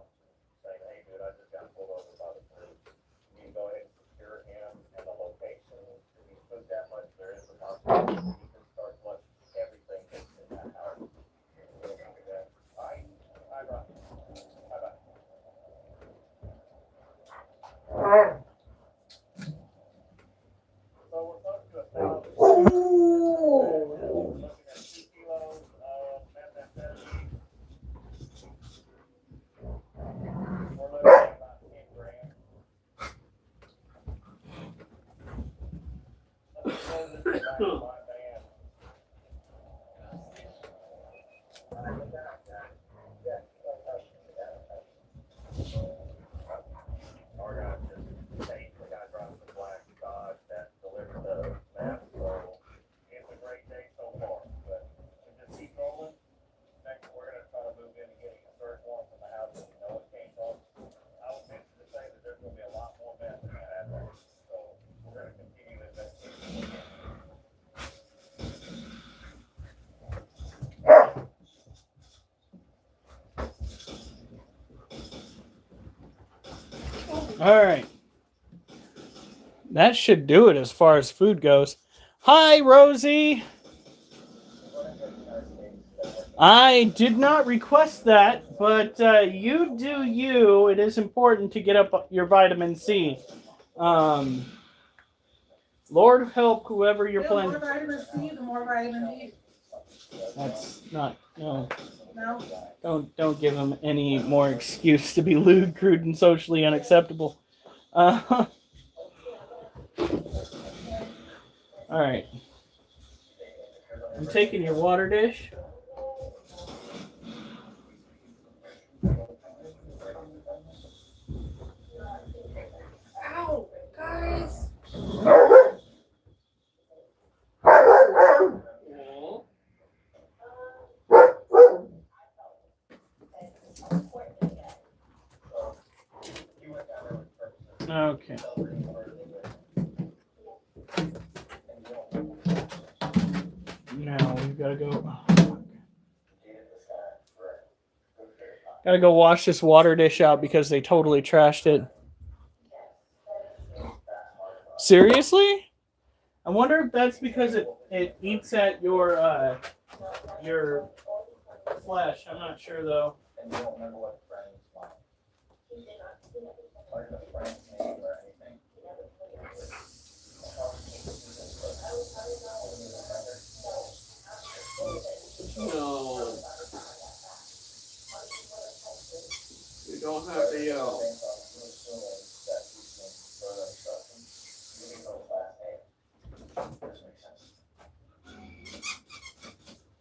All right. That should do it as far as food goes. Hi, Rosie. I did not request that, but you do you. It is important to get up your vitamin C. Lord help whoever you're The playing. more vitamin C, the more vitamin D. That's not, no. No? Don't give him any more excuse to be lewd, crude, and socially unacceptable. All right. I'm taking your water dish. Ow, guys. Okay. Now we've got to go. Gotta go wash this water dish out because they totally trashed it. Seriously? I wonder if that's because it eats at your flesh. I'm not sure though. And you don't remember what the friend was like. Or the friend's name or anything. No. You don't have to yell.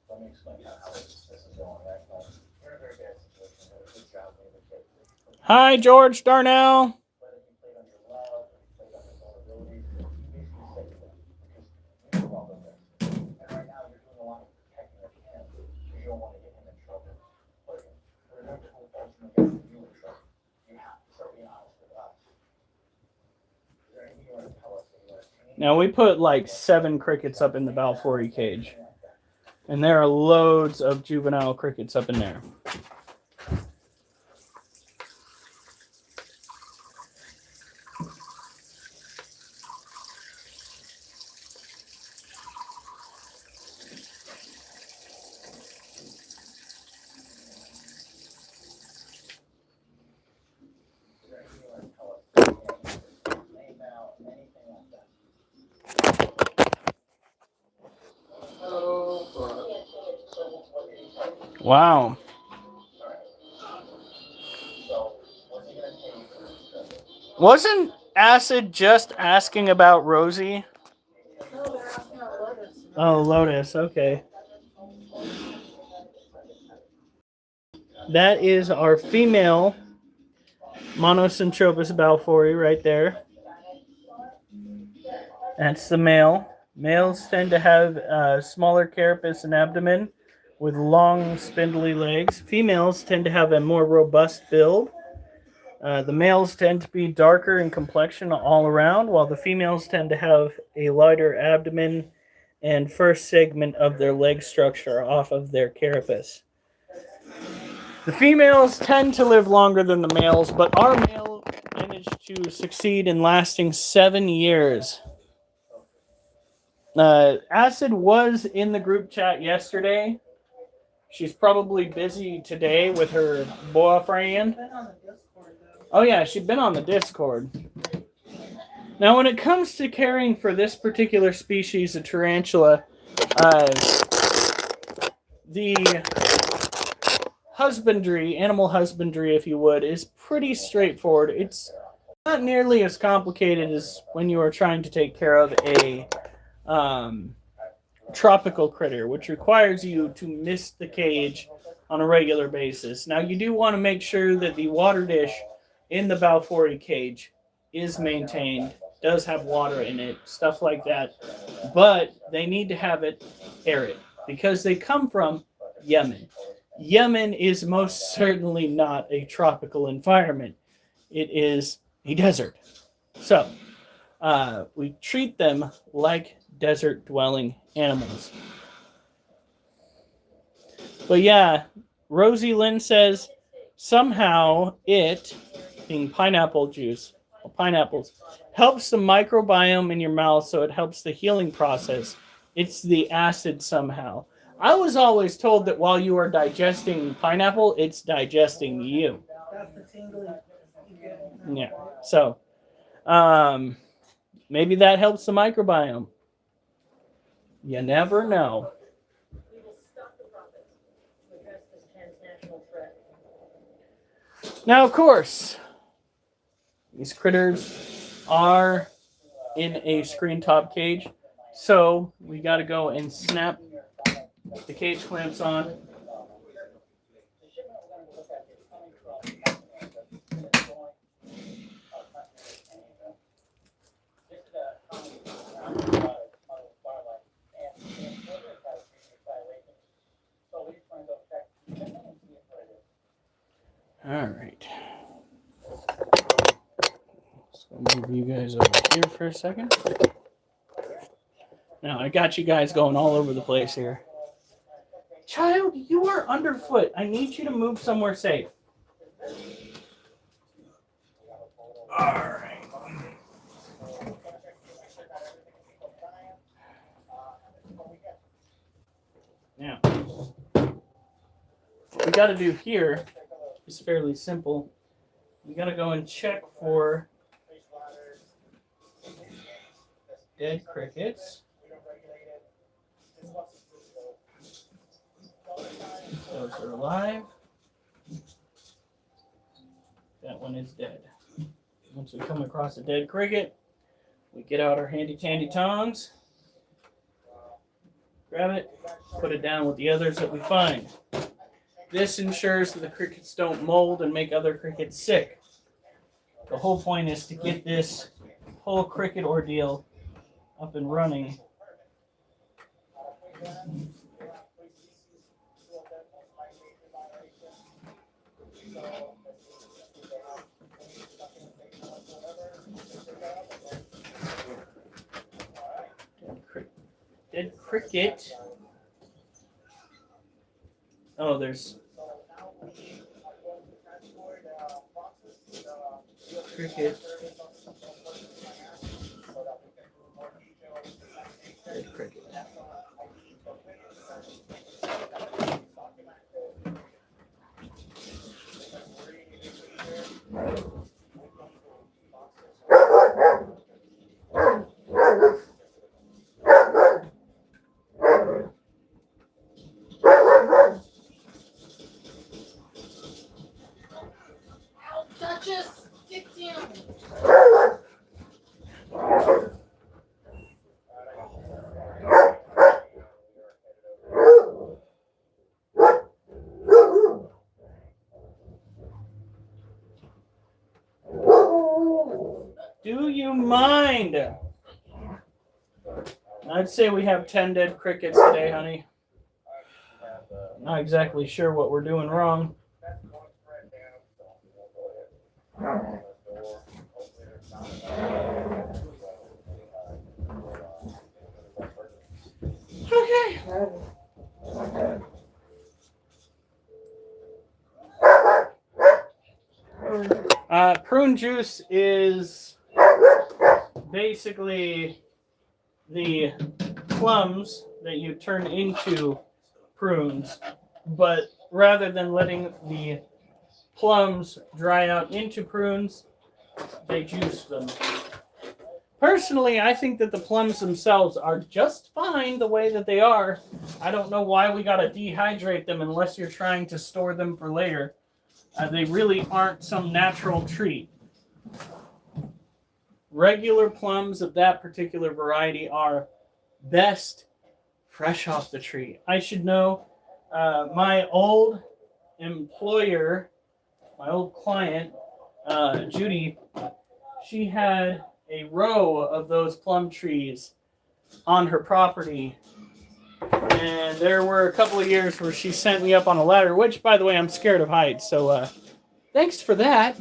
Let me explain how this is going. Very, very bad situation. Good job, maybe kid. Hi, George Darnell. Whether he played on your love, or he played on his vulnerabilities, he basically saved them. Because you know all of this. And right now you're doing a lot of protecting of him because you don't want to get him in trouble. But for them to ultimately get you in trouble, you have to start being honest with us. Is there anything you want to tell us that you want to change? Now we put like 7 crickets up in the Balfour cage. And there are loads of juvenile crickets up in there. Is there anything you want to tell us? Name out, anything like that. Oh, fuck. Wow. So, what's he gonna pay you for this? Wasn't Acid just asking about Rosie? No, they're asking about Lotus. Oh, Lotus. Okay. That is our female Monocentropus balfouri right there. That's the male. Males tend to have a smaller carapace and abdomen with long, spindly legs. Females tend to have a more robust build. The males tend to be darker in complexion all around, while the females tend to have a lighter abdomen and first segment of their leg structure off of their carapace. The females tend to live longer than the males, but our male managed to succeed in lasting 7 years. Acid was in the group chat yesterday. She's probably busy today with her boyfriend. Been on the Discord though. Oh yeah, she's been on the Discord. Now, when it comes to caring for this particular species of tarantula, the husbandry, animal husbandry, if you would, is pretty straightforward. It's not nearly as complicated as when you are trying to take care of a tropical critter, which requires you to mist the cage on a regular basis. Now, you do want to make sure that the water dish in the balfouri cage is maintained, does have water in it, stuff like that. But they need to have it arid because they come from Yemen. Yemen is most certainly not a tropical environment. It is a desert. So, we treat them like desert-dwelling animals. But yeah, Rosie Lynn says somehow it, being pineapple juice, or pineapples, helps the microbiome in your mouth, so it helps the healing process. It's the acid somehow. I was always told that while you are digesting pineapple, it's digesting you. That's the tingly. Yeah. So, maybe that helps the microbiome. You never know. We will stop the profits to address this transnational threat. Now, of course, these critters are in a screen top cage, so we got to go and snap the cage clamps on. All right. So move you guys over here for a second. Now, I got you guys going all over the place here. Child, you are underfoot. I need you to move somewhere safe. Now, what we got to do here is fairly simple. We got to go and check for dead crickets. Those are alive. That one is dead. Once we come across a dead cricket, we get out our handy dandy tongs, grab it, put it down with the others that we find. This ensures that the crickets don't mold and make other crickets sick. The whole point is to get this whole cricket ordeal up and running. Dead cricket. Oh, there's cricket. Dead cricket. Duchess, get down. Do you mind? I'd say we have 10 dead crickets today, honey. Not exactly sure what we're doing wrong. Okay. Prune juice is basically the plums that you turn into prunes, but rather than letting the plums dry out into prunes, they juice them. Personally, I think that the plums themselves are just fine the way that they are. I don't know why we gotta dehydrate them unless you're trying to store them for later. They really aren't some natural treat. Regular plums of that particular variety are best fresh off the tree. I should know. My old employer, my old client, Judy, she had a row of those plum trees on her property. And there were a couple of years where she sent me up on a ladder, which, by the way, I'm scared of heights. So thanks for that.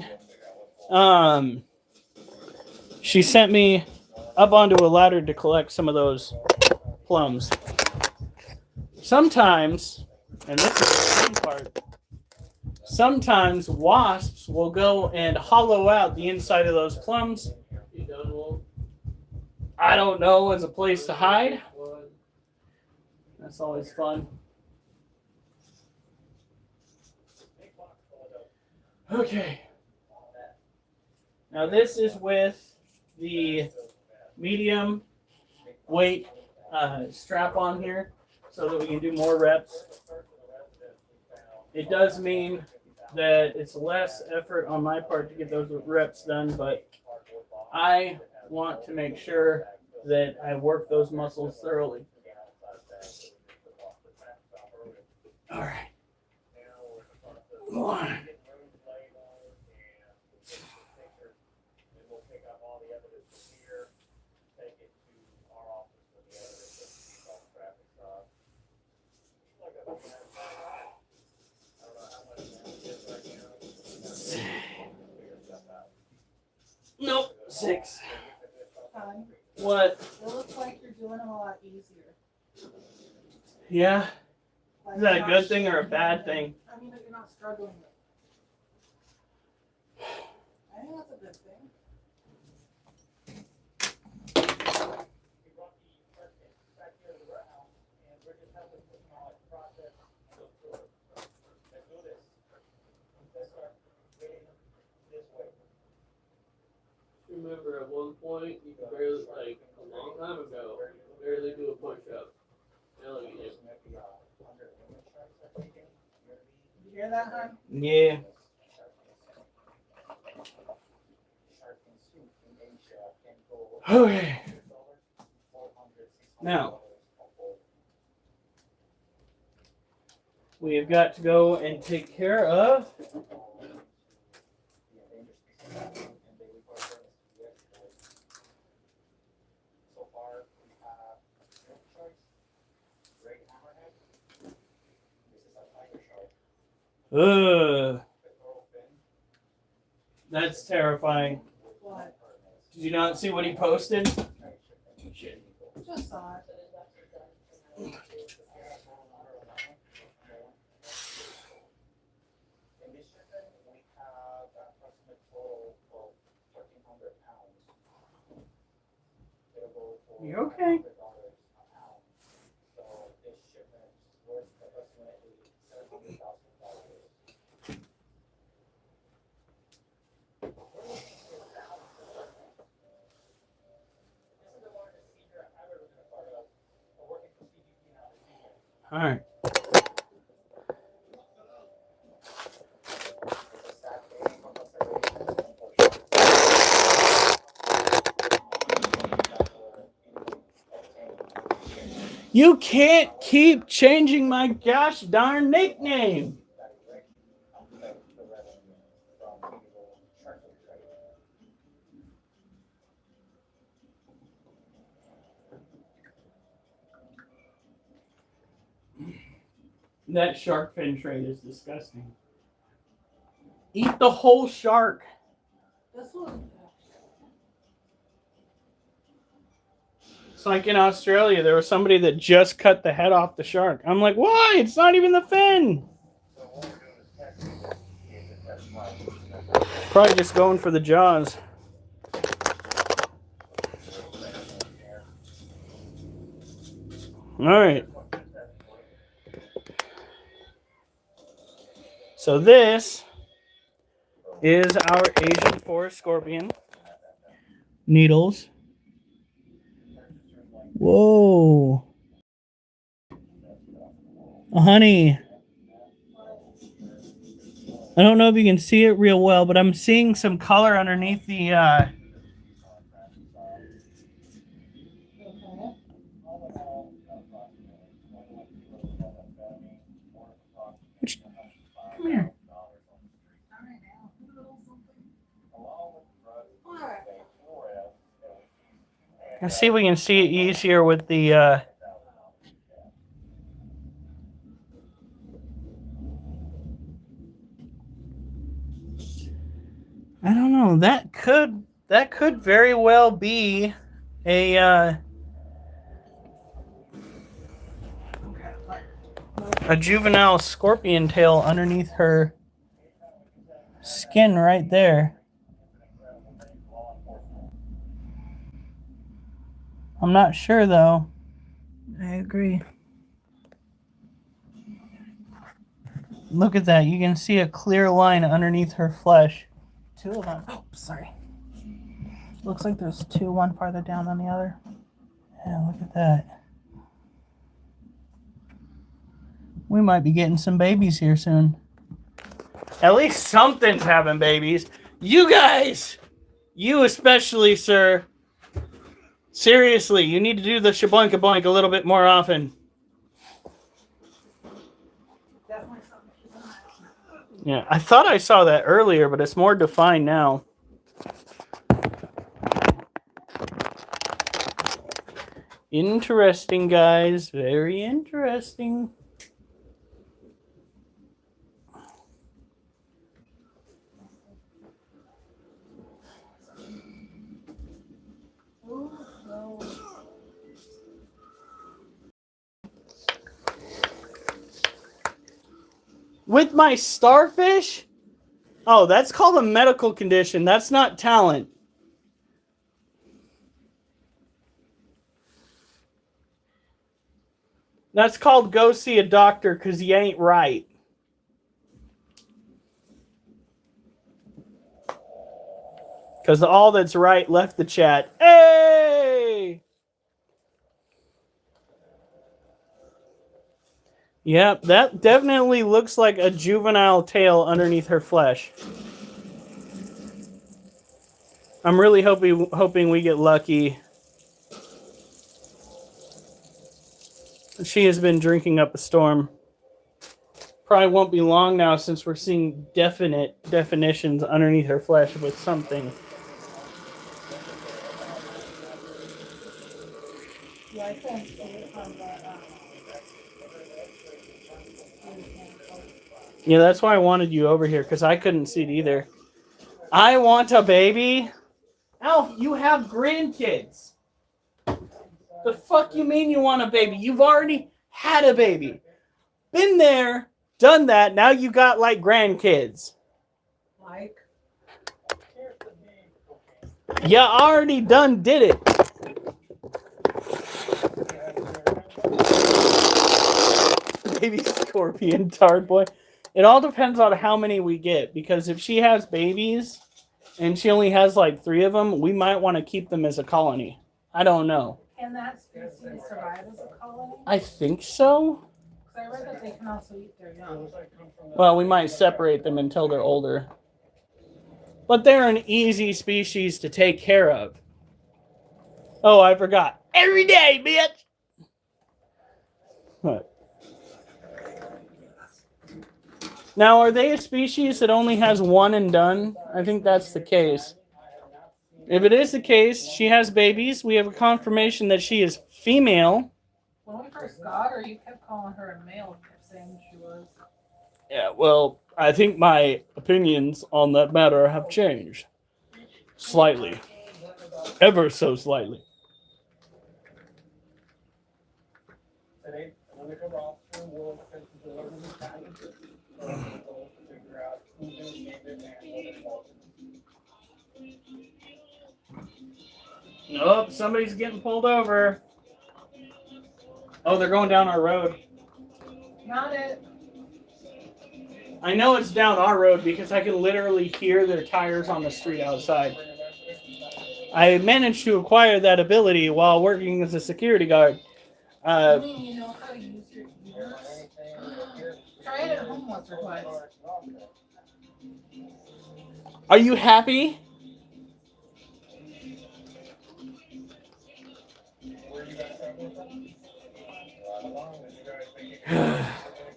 She sent me up onto a ladder to collect some of those plums. Sometimes, and this is the fun part, sometimes wasps will go and hollow out the inside of those plums. I don't know, as a place to hide. That's always fun. Okay. Now this is with the medium weight strap on here so that we can do more reps. It does mean that it's less effort on my part to get those reps done, but I want to make sure that I work those muscles thoroughly. All right. One. Nope, 6. What? It looks like you're doing them a lot easier. Yeah? Like Is that a you're good not- thing or a bad thing? I mean, that you're not struggling with. I think that's a good thing. process. Let's do it. Let's do this. Let's start getting this way. Remember, at one point, you could barely, like, a long time ago, barely do a push-up. Now look at you. You hear that, hon? Yeah. Okay. Now, we have got to go and take care of So far, we have milk sharks, great hammerhead. This is a tiger shark. Ugh, The coral fin. that's terrifying. What? Did you not see what he posted? Shit. Just saw it. In this shipment, we have approximate total of 1,300 pounds. It'll go for You okay? $100 a pound. So this shipment is worth approximately $700,000. This is the largest seizure I've ever been a part of. We're working for CBP now this season. All right. It's a sad day for conservation, unfortunately. You can't keep changing my gosh darn nickname. That shark fin tray is disgusting. Eat the whole shark. This one. It's like in Australia, there was somebody that just cut the head off the shark. I'm like, why? It's not even the fin. Probably just going for the jaws. All right. So this is our Asian forest scorpion. Needles. Whoa. Honey. I don't know if you can see it real well, but I'm seeing some color underneath the come here. Let's see if we can see it easier with the I don't know. That could very well be a juvenile scorpion tail underneath her skin right there. I'm not sure though. I agree. Look at that. You can see a clear line underneath her flesh. Two of them. Oh, sorry. Looks like there's two, one farther down than the other. Yeah, look at that. We might be getting some babies here soon. At least something's having babies. You guys! You especially, sir. Seriously, you need to do the shaboinka boink a little bit more often. Definitely something to keep an eye on. Yeah, I thought I saw that earlier, but it's more defined now. Interesting, guys. Very interesting. With my starfish? Oh, that's called a medical condition. That's not talent. That's called go see a doctor because you ain't right. Because all that's right left the chat. Hey! Yep, that definitely looks like a juvenile tail underneath her flesh. I'm really hoping we get lucky. She has been drinking up a storm. Probably won't be long now since we're seeing definite definitions underneath her flesh with something. Yeah, I can't see it from the, Yeah, that's why I wanted you over here, because I couldn't see it either. I want a baby? Alf, you have grandkids. The fuck you mean you want a baby? You've already had a baby. Been there, done that, now you got like grandkids. like, You already done did it. Baby scorpion tard boy. It all depends on how many we get, because if she has babies and she only has like 3 of them, we might want to keep them as a colony. I don't know. can that species survive as a colony? I think so. Because I read that they can also eat their young. Well, we might separate them until they're older. But they're an easy species to take care of. Oh, I forgot. Every day, bitch! What? Now, are they a species that only has one and done? I think that's the case. If it is the case, she has babies. We have a confirmation that she is female. When we first got her, you kept calling her a male, kept saying she was. Yeah, well, I think my opinions on that matter have changed. Slightly. Ever so slightly. Today, I'm gonna come off to the world to deliver these packages. We'll figure out who's gonna name it and what it wants. Nope, somebody's getting pulled over. Oh, they're going down our road. Not it. I know it's down our road because I can literally hear their tires on the street outside. I managed to acquire that ability while working as a security guard. I mean, you know how to use your ears. Try it at home once or twice. Are you happy?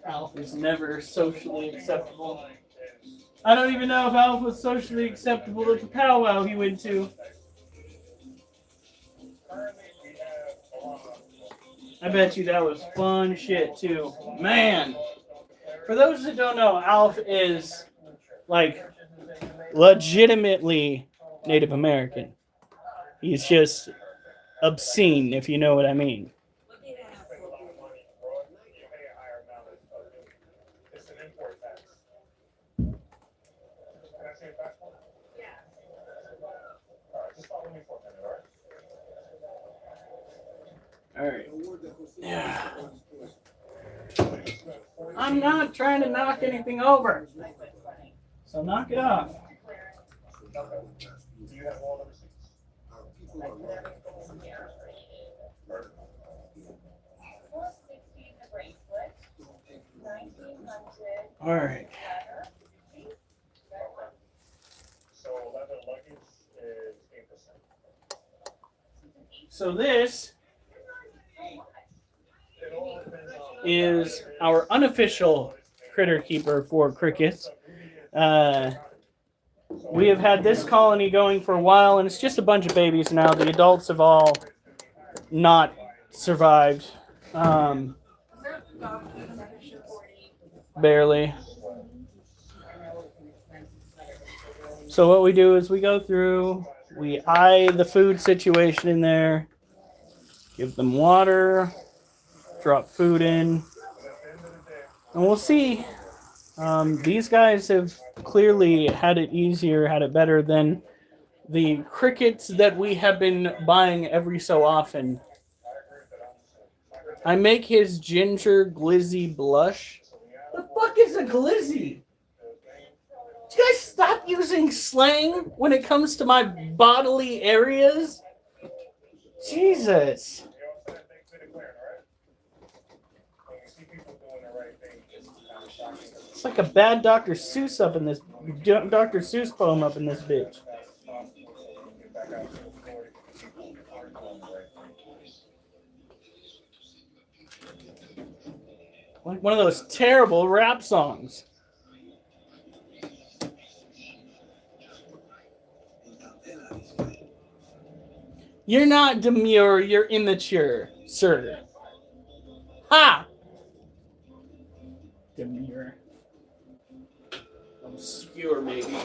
Alf is never socially acceptable. I don't even know if Alf was socially acceptable at the powwow he went to. I bet you that was fun shit too. Man! For those that don't know, Alf is like legitimately Native American. He's just obscene, if you know what I mean. It's an import tax. Can I see a passport? Yeah. Alright, just follow me for a minute, alright? Alright. Yeah. I'm not trying to knock anything over. So knock it off. Do you have all the receipts? Alright. So leather luggage is 8%. So this It all depends on is our unofficial critter keeper for crickets. We have had this colony going for a while, and it's just a bunch of babies now. The adults have all not survived. Barely. So what we do is we go through, we eye the food situation in there, give them water, drop food in, and we'll see. These guys have clearly had it easier, had it better than the crickets that we have been buying every so often. I make his ginger glizzy blush. The fuck is a glizzy? Do you guys stop using slang when it comes to my bodily areas? Jesus. It's like a bad Dr. Seuss up in this Dr. Seuss poem up in this bitch. Like one of those terrible rap songs. You're not demure, you're immature, sir. Ha! Demure. Obscure, maybe.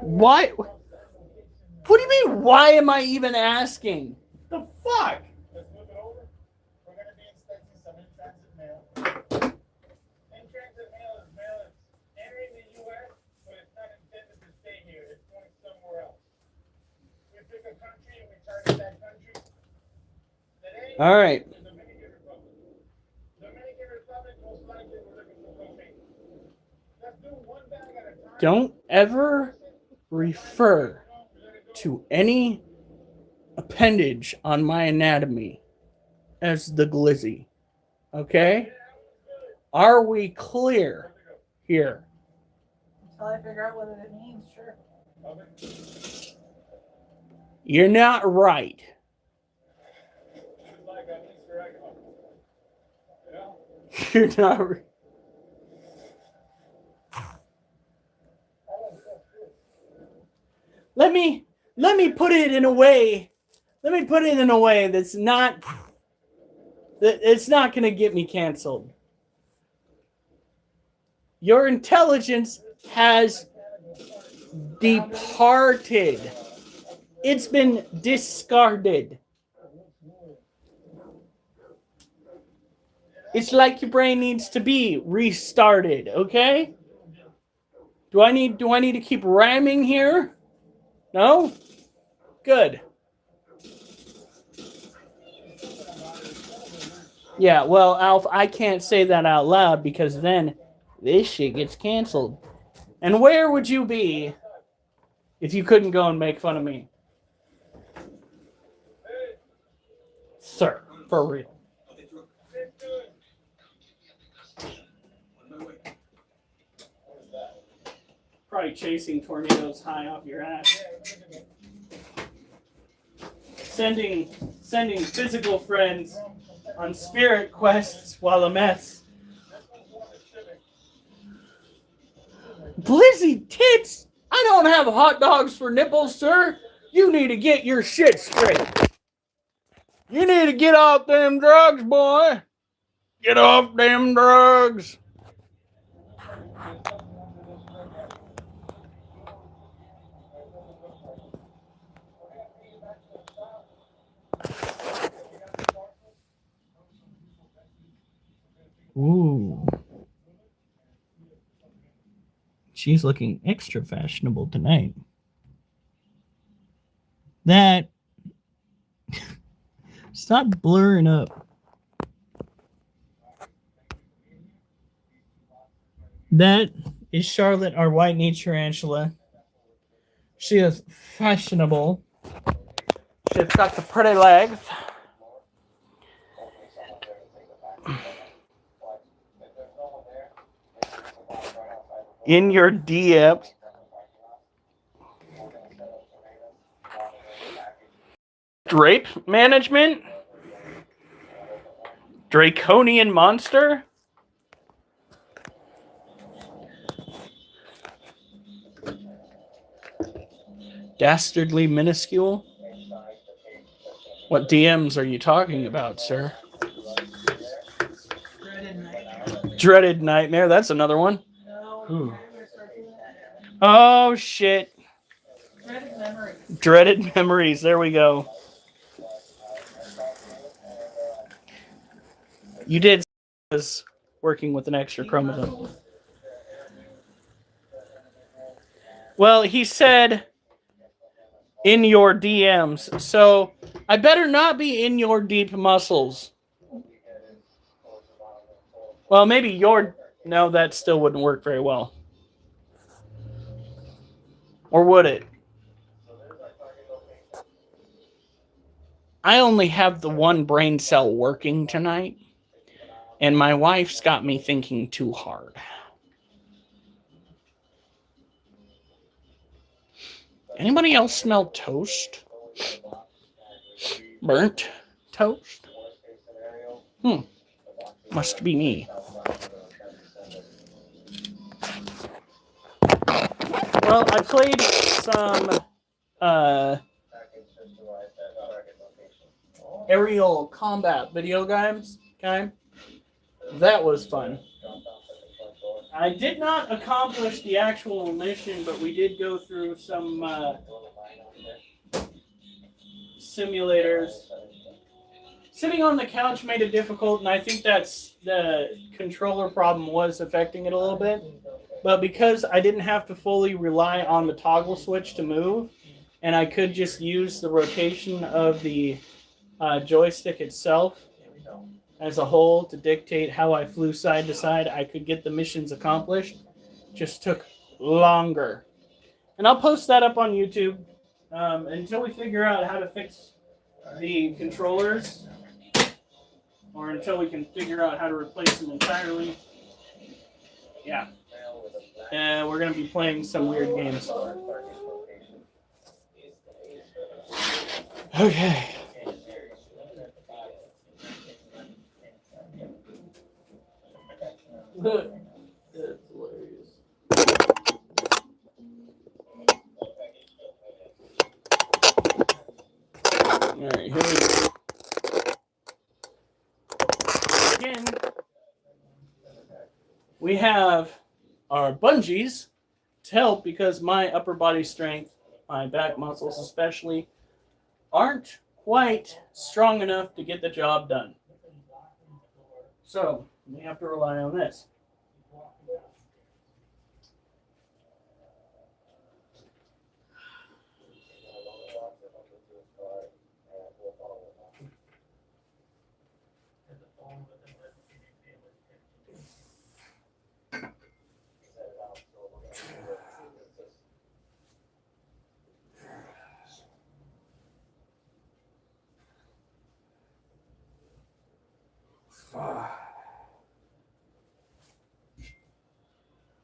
Why? What do you mean, why am I even asking? The fuck? Let's move it over. We're going to be inspecting some in-transit mail. In-transit mail is mail that's entering the U.S., but it's not intended to stay here. It's going somewhere else. We pick a country and we target that country. Today, All right. the Dominican Republic. Dominican Republic, most likely we're looking for cocaine. Let's do one bag at a time. Don't ever refer to any appendage on my anatomy as the glizzy. Okay? Are we clear here? Until I figure out what it means, sure. You're not right. You're not right. Let me put it in a way. Let me put it in a way that's not. That it's not going to get me canceled. Your intelligence has departed. It's been discarded. It's like your brain needs to be restarted. Okay? Do I need to keep rhyming here? No? Good. Yeah, well, Alf, I can't say that out loud because then this shit gets canceled. And where would you be if you couldn't go and make fun of me? Sir, for real. Probably chasing tornadoes high off your ass. Sending physical friends on spirit quests while a mess. Blizzy tits! I don't have hot dogs for nipples, sir. You need to get your shit straight. You need to get off them drugs, boy. Get off them drugs. Ooh. She's looking extra fashionable tonight. That. Stop blurring up. That is Charlotte, our white knee tarantula. She is fashionable. She's got the pretty legs. In your DMs. Drape management? Draconian monster? Dastardly minuscule? What DMs are you talking about, sir? Dreaded nightmare. That's another one. Ooh. Oh, shit. Dreaded memories. Dreaded memories. There we go. You did was working with an extra chromosome. Well, he said in your DMs. So I better not be in your deep muscles. Well, maybe your... No, that still wouldn't work very well. Or would it? I only have the one brain cell working tonight, and my wife's got me thinking too hard. Anybody else smell toast? Burnt toast? Must be me. Well, I played some aerial combat video games. That was fun. I did not accomplish the actual mission, but we did go through some simulators. Sitting on the couch made it difficult, and I think that's the controller problem was affecting it a little bit. But because I didn't have to fully rely on the toggle switch to move, and I could just use the rotation of the joystick itself as a whole to dictate how I flew side to side, I could get the missions accomplished. Just took longer. And I'll post that up on YouTube until we figure out how to fix the controllers, or until we can figure out how to replace them entirely. Yeah. We're going to be playing some weird games. Okay. That's hilarious. Alright, here we go. Again, we have our bungees to help because my upper body strength, my back muscles especially, aren't quite strong enough to get the job done. So, we have to rely on this.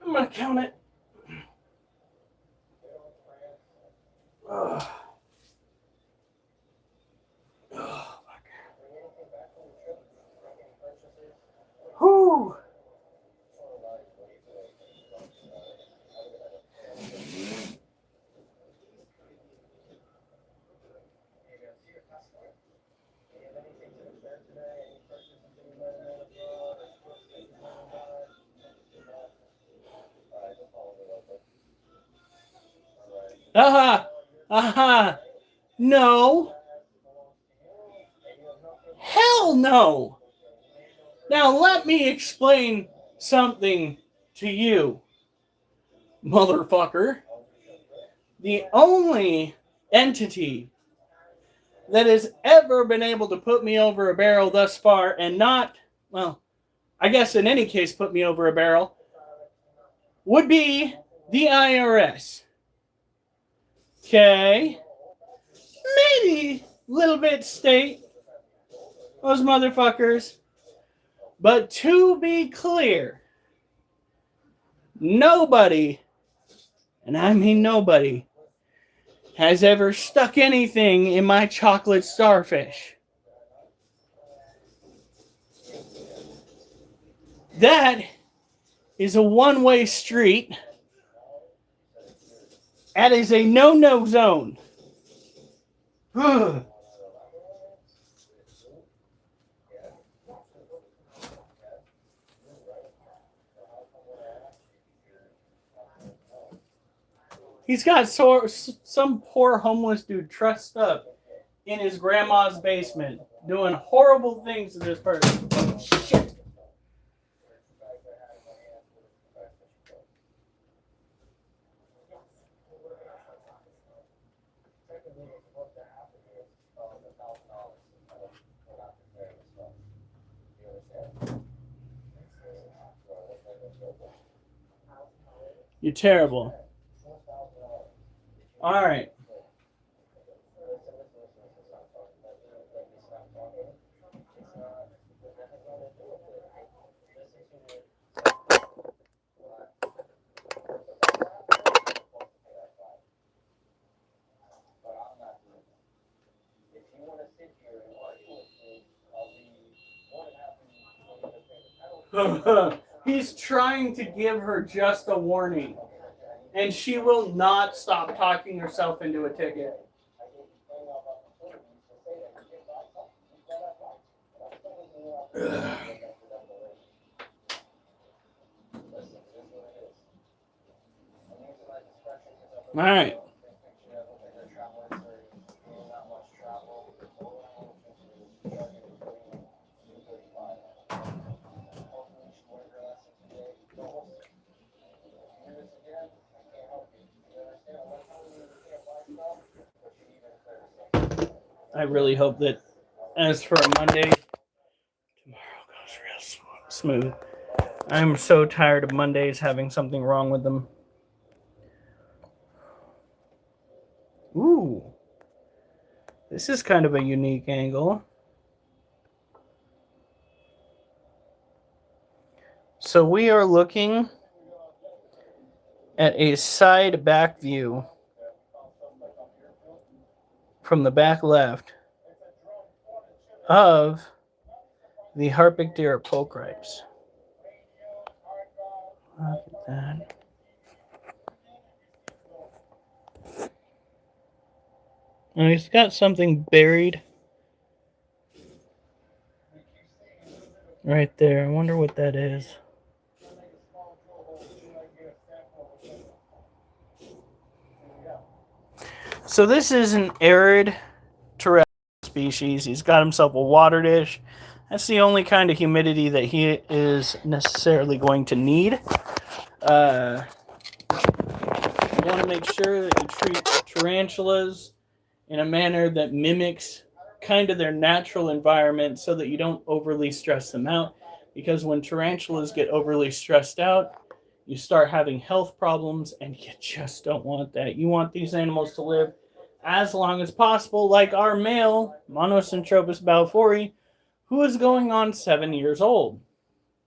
I'm going to count it. Whew. Aha! Aha! No! Hell no! Now let me explain something to you, motherfucker. The only entity that has ever been able to put me over a barrel thus far, and not, well, I guess in any case put me over a barrel, would be the IRS. Okay? Maybe a little bit state. Those motherfuckers. But to be clear, nobody, and I mean nobody, has ever stuck anything in my chocolate starfish. That is a one-way street. That is a no-no zone. He's got some poor homeless dude trussed up in his grandma's basement doing horrible things to this person. Shit. You're terrible. All right. He's trying to give her just a warning, and she will not stop talking herself into a ticket. All right. I really hope that as for a Monday, tomorrow goes real smooth. I'm so tired of Mondays having something wrong with them. Ooh. This is kind of a unique angle. So we are looking at a side back view from the back left of the Harpic deer at Polk Ripes. Look at that. And he's got something buried right there. I wonder what that is. So this is an arid terrestrial species. He's got himself a water dish. That's the only kind of humidity that he is necessarily going to need. You want to make sure that you treat tarantulas in a manner that mimics kind of their natural environment so that you don't overly stress them out. Because when tarantulas get overly stressed out, you start having health problems, and you just don't want that. You want these animals to live as long as possible, like our male, Monocentropas balfouri, who is going on 7 years old.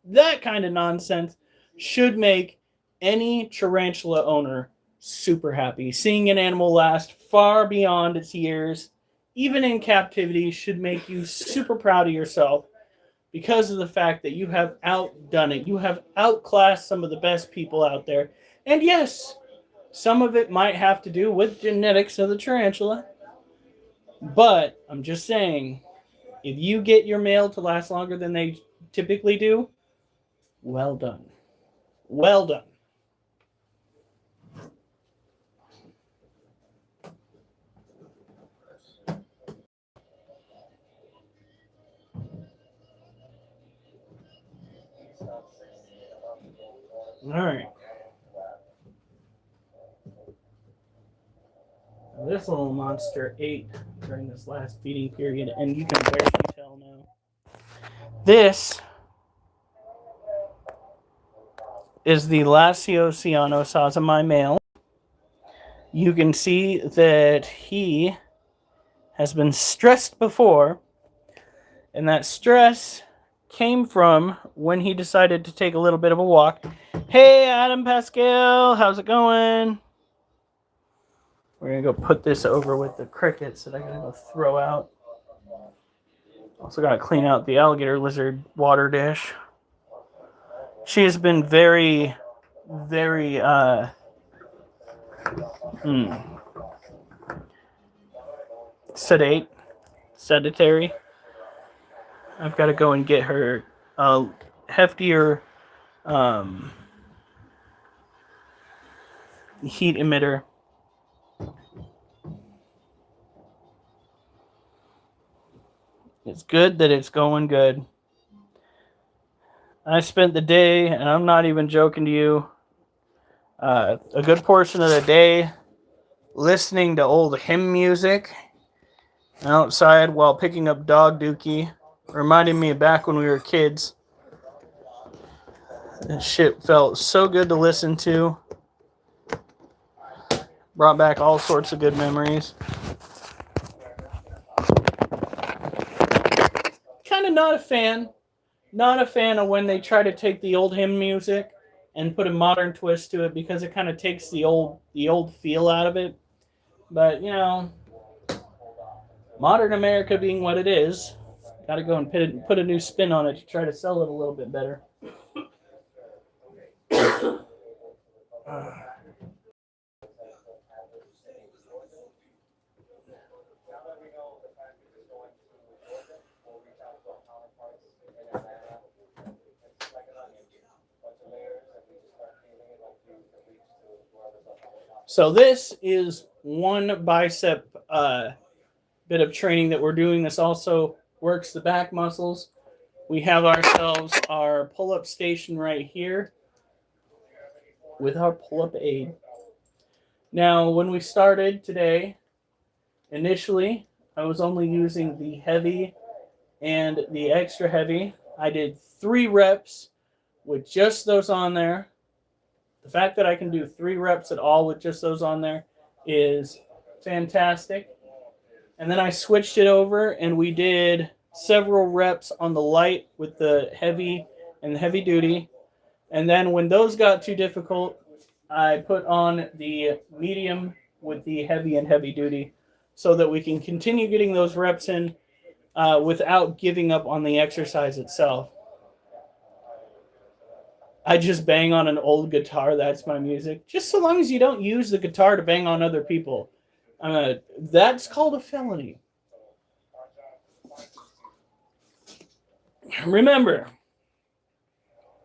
That kind of nonsense should make any tarantula owner super happy. Seeing an animal last far beyond its years, even in captivity, should make you super proud of yourself because of the fact that you have outdone it. You have outclassed some of the best people out there. And yes, some of it might have to do with genetics of the tarantula. But I'm just saying, if you get your male to last longer than they typically do, well done. Well done. All right. This little monster ate during this last feeding period, and you can barely tell now. This is the Lacio Cyanosaza male. You can see that he has been stressed before, and that stress came from when he decided to take a little bit of a walk. Hey, Adam Pascal, how's it going? We're going to go put this over with the crickets that I got to go throw out. Also got to clean out the alligator lizard water dish. She has been very, very, sedentary. I've got to go and get her a heftier heat emitter. It's good that it's going good. I spent the day, and I'm not even joking to you, a good portion of the day listening to old hymn music outside while picking up dog dookie, reminding me of back when we were kids. That shit felt so good to listen to. Brought back all sorts of good memories. Kind of not a fan. Not a fan of when they try to take the old hymn music and put a modern twist to it, because it kind of takes the old feel out of it. But you know, modern America being what it is, got to go and put a new spin on it to try to sell it a little bit better. So this is one bicep bit of training that we're doing. This also works the back muscles. We have ourselves our pull-up station right here with our pull-up aid. Now, when we started today, initially, I was only using the heavy and the extra heavy. I did 3 reps with just those on there. The fact that I can do 3 reps at all with just those on there is fantastic. And then I switched it over and we did several reps on the light with the heavy and the heavy duty. And then when those got too difficult, I put on the medium with the heavy and heavy duty so that we can continue getting those reps in without giving up on the exercise itself. I just bang on an old guitar. That's my music. Just so long as you don't use the guitar to bang on other people. That's called a felony. Remember,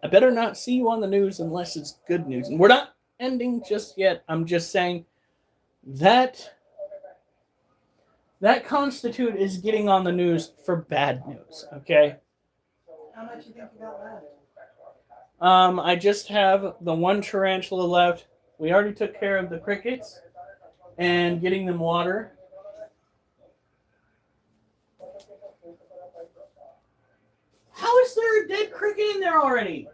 I better not see you on the news unless it's good news. And we're not ending just yet. I'm just saying that constitute is getting on the news for bad news, okay? How much you think you got left? I just have the one tarantula left. We already took care of the crickets and getting them water. How is there a dead cricket in there already?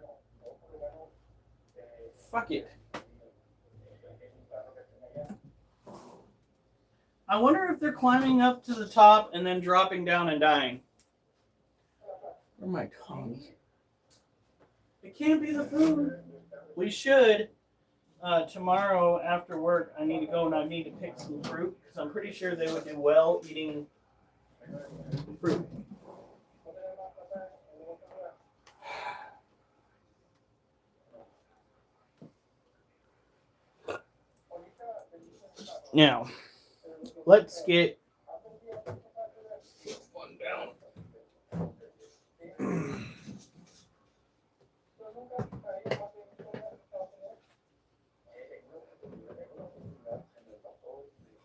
Fuck it. I wonder if they're climbing up to the top and then dropping down and dying. Where are my tongs? It can't be the food. We should. Tomorrow after work, I need to go and I need to pick some fruit because I'm pretty sure they would do well eating fruit. Now, let's get one down.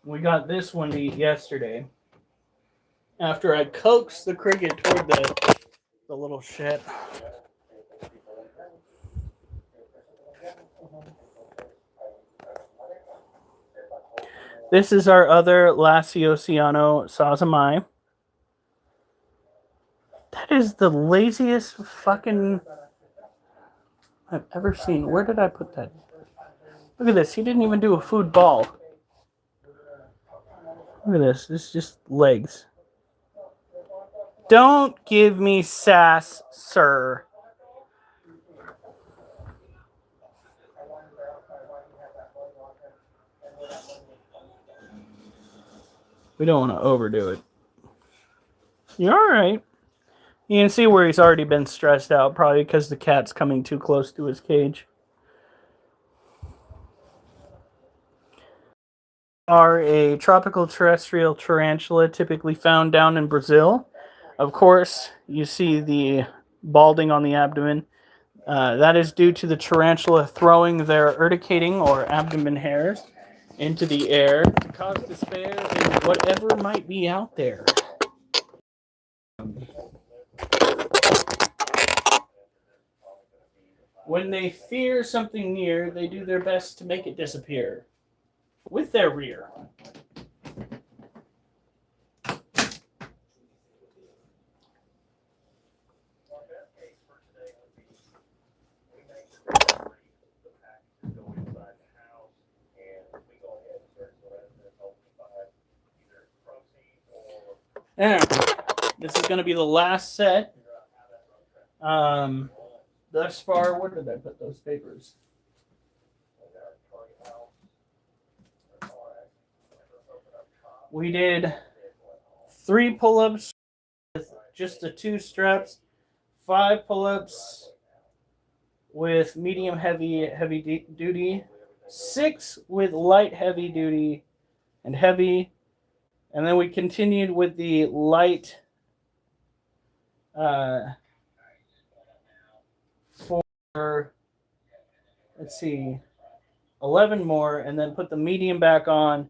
We got this one to eat yesterday. After I coaxed the cricket toward the little shit. This is our other Lasiociano sazamai. That is the laziest fucking I've ever seen. Where did I put that? Look at this. He didn't even do a food ball. Look at this. This is just legs. Don't give me sass, sir. We don't want to overdo it. You're alright. You can see where he's already been stressed out, probably because the cat's coming too close to his cage. Are a tropical terrestrial tarantula typically found down in Brazil. Of course, you see the balding on the abdomen. That is due to the tarantula throwing their urticating or abdomen hairs into the air to cause despair in whatever might be out there. When they fear something near, they do their best to make it disappear with their rear. And this is going to be the last set. Thus far, where did I put those papers? We did 3 pull-ups with just the 2 straps, 5 pull-ups with medium heavy duty, 6 with light heavy duty and heavy, and then we continued with the light for, let's see, 11 more, and then put the medium back on,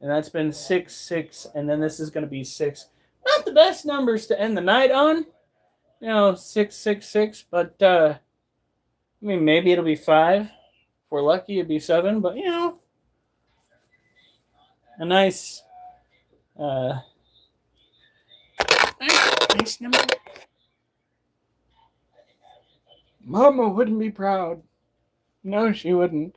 and that's been 6, 6, and then this is going to be 6. Not the best numbers to end the night on, 6, 6, 6, but I mean, maybe it'll be 5. If we're lucky, it'd be 7, but a nice nice number. Mama wouldn't be proud. No, she wouldn't.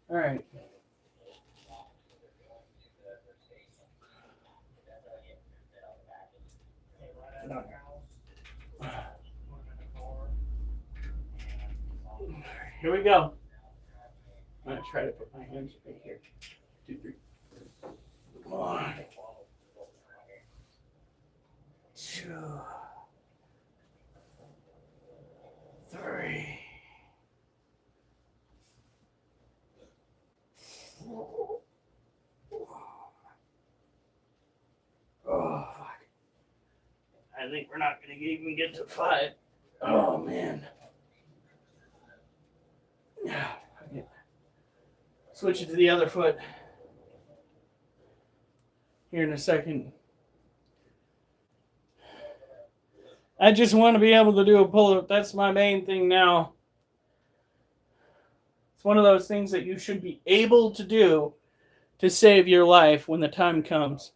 All right. Here we go. I'm going to try to put my hands right here. 2, 3. 1, 2, 3. Oh, fuck. I think we're not going to even get to 5. Oh, man. Yeah. Switch it to the other foot here in a second. I just want to be able to do a pull-up. That's my main thing now. It's one of those things that you should be able to do to save your life when the time comes.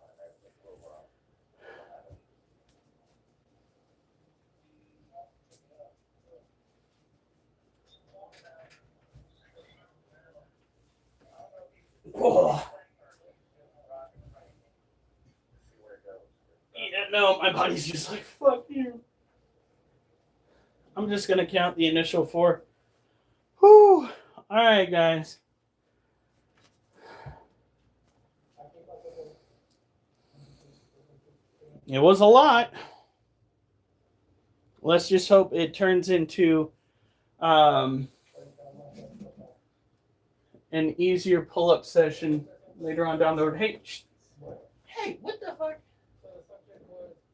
Oh. Yeah, no, my body's just like, fuck you. I'm just going to count the initial 4. Whew. All right, guys. It was a lot. Let's just hope it turns into an easier pull-up session later on down the road. Hey, what the fuck?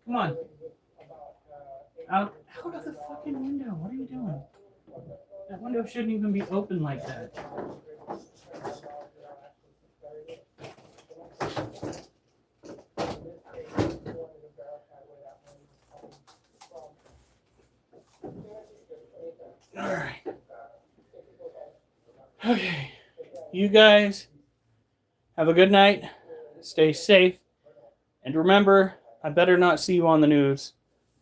Come on. Out of the fucking window. What are you doing? That window shouldn't even be open like that. All right. Okay. You guys have a good night. Stay safe. And remember, I better not see you on the news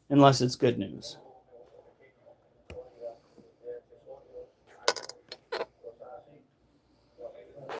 unless it's good news.